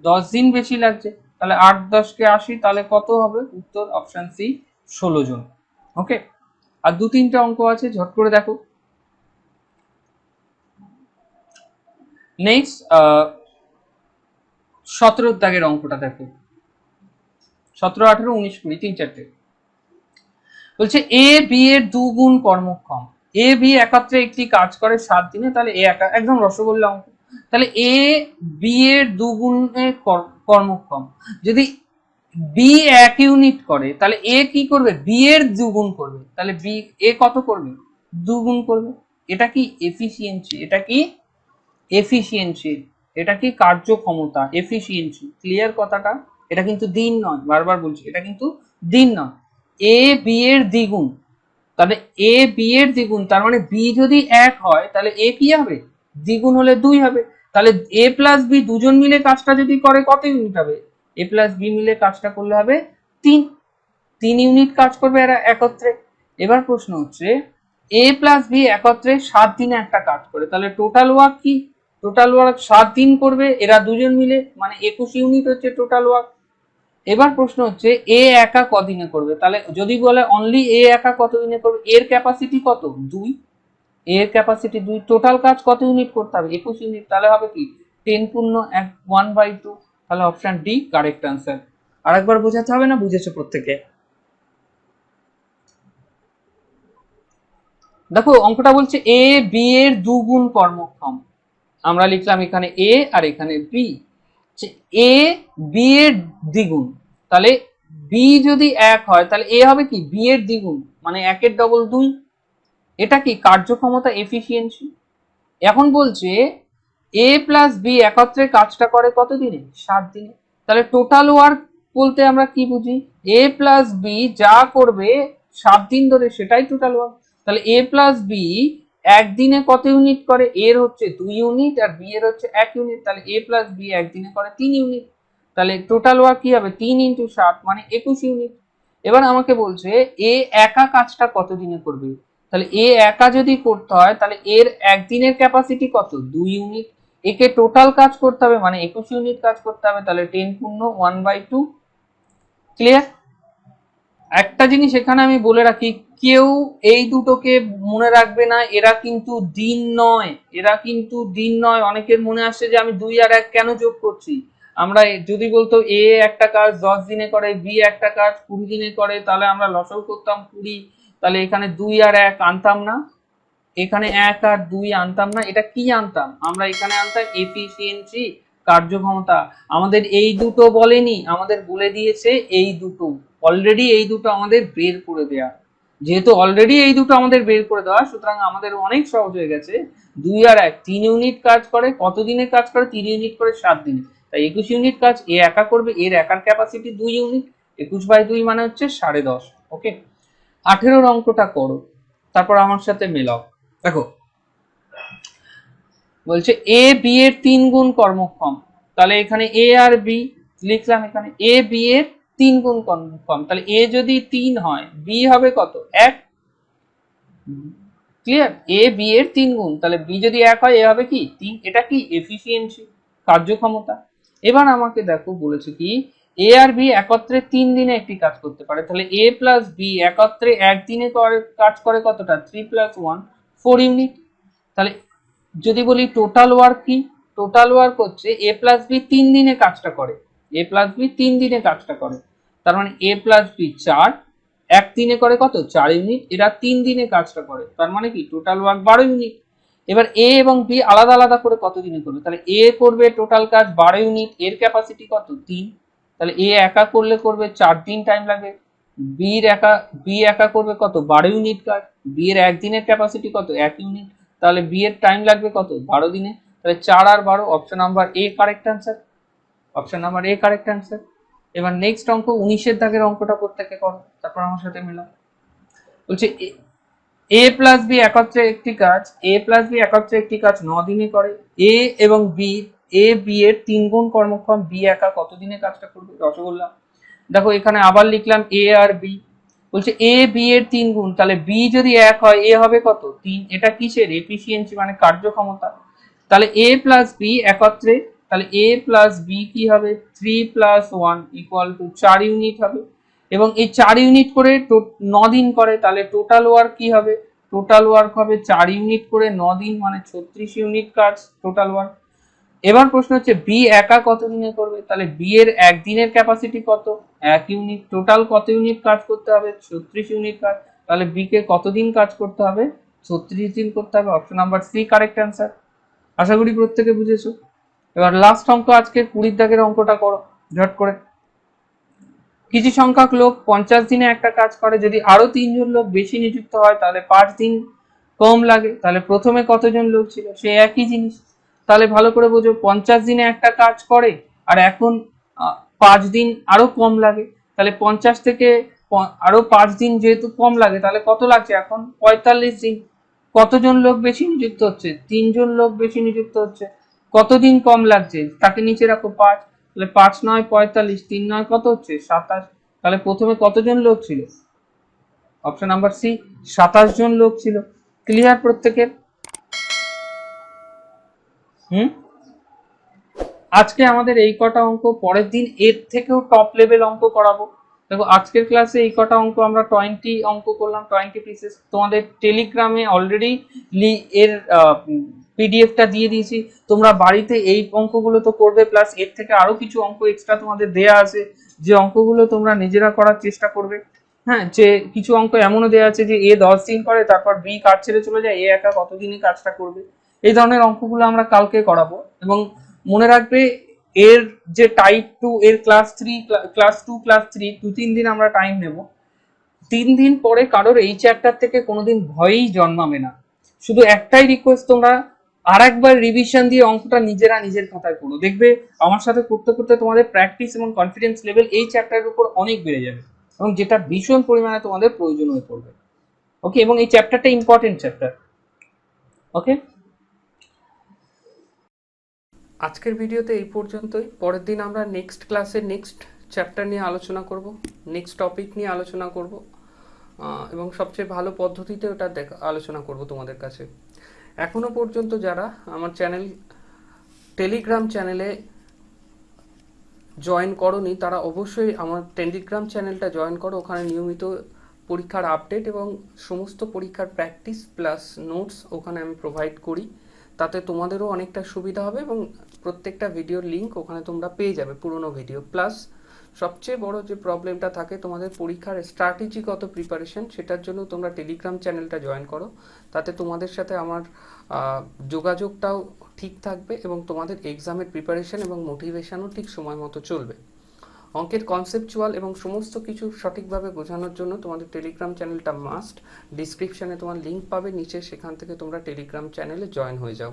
10 দিন বেশি লাগছে, তাহলে 8 10 কে 80, তাহলে কত হবে উত্তর অপশন সি 16 জন। ওকে, আর 2-3টা অঙ্ক আছে, ঝট করে দেখো। নেক্সট 17 দাগের অঙ্কটা দেখো, 17 18 19 20 3-4টে বলছে এ বি এর 2 গুণ কর্মক্ষম, এ বি একত্রে একটি কাজ করে 7 দিনে, তাহলে এ একদম রসগোল্লা অঙ্ক। তাহলে এ বি এর 2 গুণে কর্মক্ষম, যদি বি 1 ইউনিট করে তাহলে এ কি করবে, বি এর 2 গুণ করবে, তাহলে বি এ কত করবে 2 গুণ করবে। এটা কি এফিসিয়েন্সি, এটা কি এফিসিয়েন্সি, এটা কি কার্যক্ষমতা, এফিসিয়েন্সি। ক্লিয়ার কথাটা? এটা কিন্তু দিন নয়, বারবার বলছি এটা কিন্তু দিন নয়। এ বি এর দ্বিগুণ, তাহলে এ বি এর দ্বিগুণ, তার মানে বি যদি 1 হয় তাহলে এ কি হবে দ্বিগুণ হলে 2 হবে, তাহলে এ প্লাস বি দুজন মিলে কাজটা যদি করে কত ইউনিট হবে, এ প্লাস বি মিলে কাজটা করলে হবে 3 ইউনিট কাজ করবে এরা একত্রে। এবার প্রশ্ন হচ্ছে এ প্লাস বি একত্রে 7 দিনে একটা কাজ করে, তাহলে টোটাল ওয়ার্ক কি, টোটাল ওয়ার্ক 7 দিন করবে এরা দুজন মিলে, মানে 21 ইউনিট হচ্ছে টোটাল ওয়ার্ক। এবার প্রশ্ন হচ্ছে এ একা কদিনে করবে, তাহলে যদি বলে অনলি এ একা কত দিনে করবে, এর ক্যাপাসিটি কত 2, এর ক্যাপাসিটি 2, টোটাল কাজ কত ইউনিট করতে হবে 21 ইউনিট, তাহলে হবে কি 10 পূর্ণ 1/2, তাহলে অপশন ডি কারেক্ট আনসার। আরেকবার বোঝাতে হবে না, বুঝেছো প্রত্যেকে? দেখো অঙ্কটা বলছে এ বি এর 2 গুণ কর্মক্ষম, আমরা লিখলাম এখানে এ আর এখানে বি, এ বি এর দ্বিগুণ, তাহলে বি যদি 1 হয় তাহলে এ হবে কি বি এর দ্বিগুণ, মানে 1 এর ডবল 2, এটা কি কার্যক্ষমতা এফিসিয়েন্সি। এখন বলছে এ প্লাস বি একত্রে কাজটা করে কত দিনে 7 দিনে, তাহলে টোটাল ওয়ার্ক বলতে আমরা কি বুঝি, এ প্লাস বি যা করবে 7 দিন ধরে সেটাই টোটাল ওয়ার্ক। তাহলে এ প্লাস বি একদিনে কত ইউনিট করে, এর হচ্ছে 2 ইউনিট আর বি এর হচ্ছে 1 ইউনিট, তাহলে এ প্লাস বি একদিনে করে 3 ইউনিট, তাহলে টোটাল ওয়ার্ক কি হবে 3 × 7 মানে 21 ইউনিট। এবার আমাকে বলছে এ একা কাজটা কত দিনে করবে, তাহলে এ একা যদি করতে হয় তাহলে এর একদিনের ক্যাপাসিটি কত 2 ইউনিট, একে টোটাল কাজ করতে হবে মানে 21 ইউনিট কাজ করতে হবে, তাহলে 10 পূর্ণ 1/2। ক্লিয়ার? একটা জিনিস এখানে আমি বলে রাখি, কেউ এই দুটোকে মনে রাখবে না, এরা কিন্তু দিন নয়, এরা কিন্তু দিন নয়। অনেকের মনে আসছে যে আমি 2 আর 1 কেন যোগ করছি, আমরা যদি বলতো এ একটা কাজ 10 দিনে করে, বি একটা কাজ 20 দিনে করে, তাহলে আমরা লসাগু করতাম 20, তাহলে এখানে 2 আর 1 আনতাম না, এখানে 1 আর 2 আনতাম না, এটা কি আনতাম আমরা, এখানে আনতাম এফিসিয়েন্সি, কার্যক্ষমতা। আমাদের এই দুটো বলেনি, আমাদের বলে দিয়েছে এই দুটো, অলরেডি এই দুটো আমাদের বের করে দেয়া, যেহেতু অলরেডি এই দুটো আমাদের বের করে দেওয়া সুতরাং আমাদের অনেক সহজ হয়ে গেছে। 2 আর 1 3 ইউনিট কাজ করে, কত দিনে কাজ করে 3 ইউনিট করে 7 দিনে, তাই 21 ইউনিট কাজ এ একা করবে, এর একার ক্যাপাসিটি 2 ইউনিট, 21/2 মানে হচ্ছে 10.5। ওকে, 18 অঙ্কটা করো, তারপর আমার সাথে মেলাও। দেখো বলছে এ বি এর 3 গুণ কর্মক্ষম, তাহলে এখানে এ আর বি লিখলাম, এখানে এ বি এর 3 গুণ কর্মক্ষম, তাহলে এ যদি 3 হয় বি হবে কত 1। ক্লিয়ার? এ বি এর 3 গুণ, তাহলে বি যদি 1 হয় এ হবে কি 3, এটা কি এফিসিয়েন্সি, কার্যক্ষমতা। এবার আমাকে দেখো বলেছে কি এ আর বি একত্রে 3 দিনে একটি কাজ করতে পারে, তাহলে এ প্লাস বি একত্রে একদিনে কাজ করে কতটা 3 + 1 4 ইউনিট। তাহলে যদি বলি টোটাল ওয়ার্ক কি, টোটাল ওয়ার্ক হচ্ছে এ প্লাস বি 3 দিনে কাজটা করে, এ প্লাস বি 3 দিনে কাজটা করে, তার মানে এ প্লাস বি 4, 1 দিনে করে কত 4 ইউনিট, এরা 3 দিনে কাজটা করে, তার মানে কি টোটাল ওয়ার্ক 12 ইউনিট। এবার এ এবং বি আলাদা আলাদা করে কত দিনে করবে, তাহলে এ করবে টোটাল কাজ 12 ইউনিট, এর ক্যাপাসিটি কত 3, তাহলে এ একা করলে করবে 4 দিন টাইম লাগবে, বি একা করবে কত 12 ইউনিট কাজ, বি এর একদিনের ক্যাপাসিটি কত 1 ইউনিট, তাহলে বি এর টাইম লাগবে কত 12 দিনে, তাহলে 4 আর 12, option number A correct answer, option number A correct answer. এবার নেক্সট অঙ্ক 19 দাগের অঙ্কটা প্রত্যেকে করো, তারপর আমার সাথে মিলাও। বলছে এ প্লাস বি একত্রে একটি কাজ, এ প্লাস বি একত্রে একটি কাজ 9 দিনে করে, এ এবং বি, এ বি এর 3 গুণ কর্মক্ষম, বি একা কত দিনে কাজটা করবে, রসগোল্লা। দেখো এখানে আবার লিখলাম এ আর বি, বলছে এ বি এর 3 গুণ, তাহলে বি যদি 1 হয় এ হবে কত 3, এটা কিসের এফিসিয়েন্সি মানে কার্যক্ষমতা, তাহলে এ প্লাস বি একত্রে, তাহলে এ প্লাস বি কি হবে 3 + 1 = 4 ইউনিট হবে, এবং এই 4 ইউনিট করে 9 দিন করে, তাহলে টোটাল ওয়ার্ক কি হবে, টোটাল ওয়ার্ক হবে 4 ইউনিট করে 9 দিন মানে 36 ইউনিট কাজ টোটাল ওয়ার্ক। এবার প্রশ্ন হচ্ছে বি একা কত দিনে করবে, তাহলে বি এর একদিনের ক্যাপাসিটি কত 1 ইউনিট, টোটাল কত ইউনিট কাজ করতে হবে 36 ইউনিট কাজ, তাহলে বি কে কতদিন কাজ করতে হবে 36 দিন করতে হবে, option number C correct answer. আশা করি প্রত্যেকে বুঝেছো। এবার লাস্ট অঙ্ক আজকে 20 দাগের অঙ্কটা করো ঝট করে। কিছু সংখ্যক লোক 50 দিনে একটা কাজ করে, যদি আরো 3 জন লোক বেশি নিযুক্ত হয় তাহলে 5 দিন কম লাগে, তাহলে প্রথমে কতজন লোক ছিল সে একই জিনিস, তাহলে ভালো করে বোঝো 50 দিনে একটা কাজ করে আর এখন 5 দিন আরো কম লাগে, তাহলে 50 থেকে আরো 5 দিন যেহেতু কম লাগে তাহলে কত লাগছে এখন 45 দিন। কতজন লোক বেশি নিযুক্ত হচ্ছে 3 জন লোক বেশি নিযুক্ত হচ্ছে, কতদিন কম লাগছে তাকে নিচে রাখো 5, তাহলে 5 9 45, 3 9 কত হচ্ছে 27, তাহলে প্রথমে কতজন লোক ছিল, অপশন নাম্বার সি 27 জন লোক ছিল। ক্লিয়ার প্রত্যেকের? আজকে আমাদের এই কটা অঙ্ক, পরের দিন এর থেকেও টপ লেভেল অঙ্ক করাবো। দেখো আজকের ক্লাসে এই কটা অঙ্ক আমরা 20 অঙ্ক করলাম, 20 পিসেস। তোমাদের টেলিগ্রামে অলরেডি এর পিডিএফটা দিয়ে দিয়েছি, তোমরা বাড়িতে এই অঙ্কগুলো তো করবে, প্লাস এর থেকে আরো কিছু অঙ্ক এক্সট্রা তোমাদের দেয়া আছে, যে অঙ্কগুলো তোমরা নিজেরা করার চেষ্টা করবে। হ্যাঁ, যে কিছু অঙ্ক এমনও দেওয়া আছে যে এ 10 দিন করে তারপর বি কাজ ছেড়ে চলে যায়, এ একা কতদিনে কাজটা করবে, এই ধরনের অঙ্কগুলো আমরা কালকে করাবো। এবং মনে রাখবে এর যে টাইপ 2 এর ক্লাস 2 ক্লাস 3 2-3 দিন আমরা টাইম নেব। 3 দিন পরে কারোর এই চ্যাপ্টার থেকে কোনোদিন ভয়ই জন্মাবে না। শুধু একটাই রিকোয়েস্ট, তোমরা আরেকবার রিভিশন দিয়ে অঙ্কটা নিজেরা নিজের খাতায় করো, দেখবে আমার সাথে করতে করতে তোমাদের প্র্যাকটিস এবং কনফিডেন্স লেভেল এই চ্যাপ্টারের উপর অনেক বেড়ে যাবে, এবং যেটা ভীষণ পরিমাণে তোমাদের প্রয়োজন হয়ে পড়বে। ওকে, এবং এই চ্যাপ্টারটা ইম্পর্টেন্ট চ্যাপ্টার। ওকে, আজকের ভিডিওতে এই পর্যন্তই। পরের দিন আমরা নেক্সট ক্লাসে নেক্সট চ্যাপ্টার নিয়ে আলোচনা করব, নেক্সট টপিক নিয়ে আলোচনা করব, এবং সবচেয়ে ভালো পদ্ধতিতে ওটা আলোচনা করব তোমাদের কাছে। এখনো পর্যন্ত যারা আমার টেলিগ্রাম চ্যানেলে জয়েন করোনি তারা অবশ্যই আমার টেলিগ্রাম চ্যানেলটা জয়েন করো। ওখানে নিয়মিত পরীক্ষার আপডেট এবং সমস্ত পরীক্ষার প্র্যাকটিস প্লাস নোটস ওখানে আমি প্রোভাইড করি, তাতে তোমাদেরও অনেকটা সুবিধা হবে, এবং প্রত্যেকটা ভিডিওর লিঙ্ক ওখানে তোমরা পেয়ে যাবে, পুরনো ভিডিও। প্লাস সবচেয়ে বড় যে প্রবলেমটা থাকে তোমাদের পরীক্ষার স্ট্র্যাটেজিগত প্রিপারেশন, সেটার জন্য তোমরা টেলিগ্রাম চ্যানেলটা জয়েন করো, তাতে তোমাদের সাথে আমার যোগাযোগটাও ঠিক থাকবে এবং তোমাদের এক্সামের প্রিপারেশন এবং মোটিভেশনও ঠিক সময় মতো চলবে। অঙ্কের কনসেপচুয়াল এবং সমস্ত কিছু সঠিকভাবে বোঝানোর জন্য তোমাদের টেলিগ্রাম চ্যানেলটা মাস্ট। ডিসক্রিপশনে তোমার লিঙ্ক পাবে নিচে, সেখান থেকে তোমরা টেলিগ্রাম চ্যানেলে জয়েন হয়ে যাও।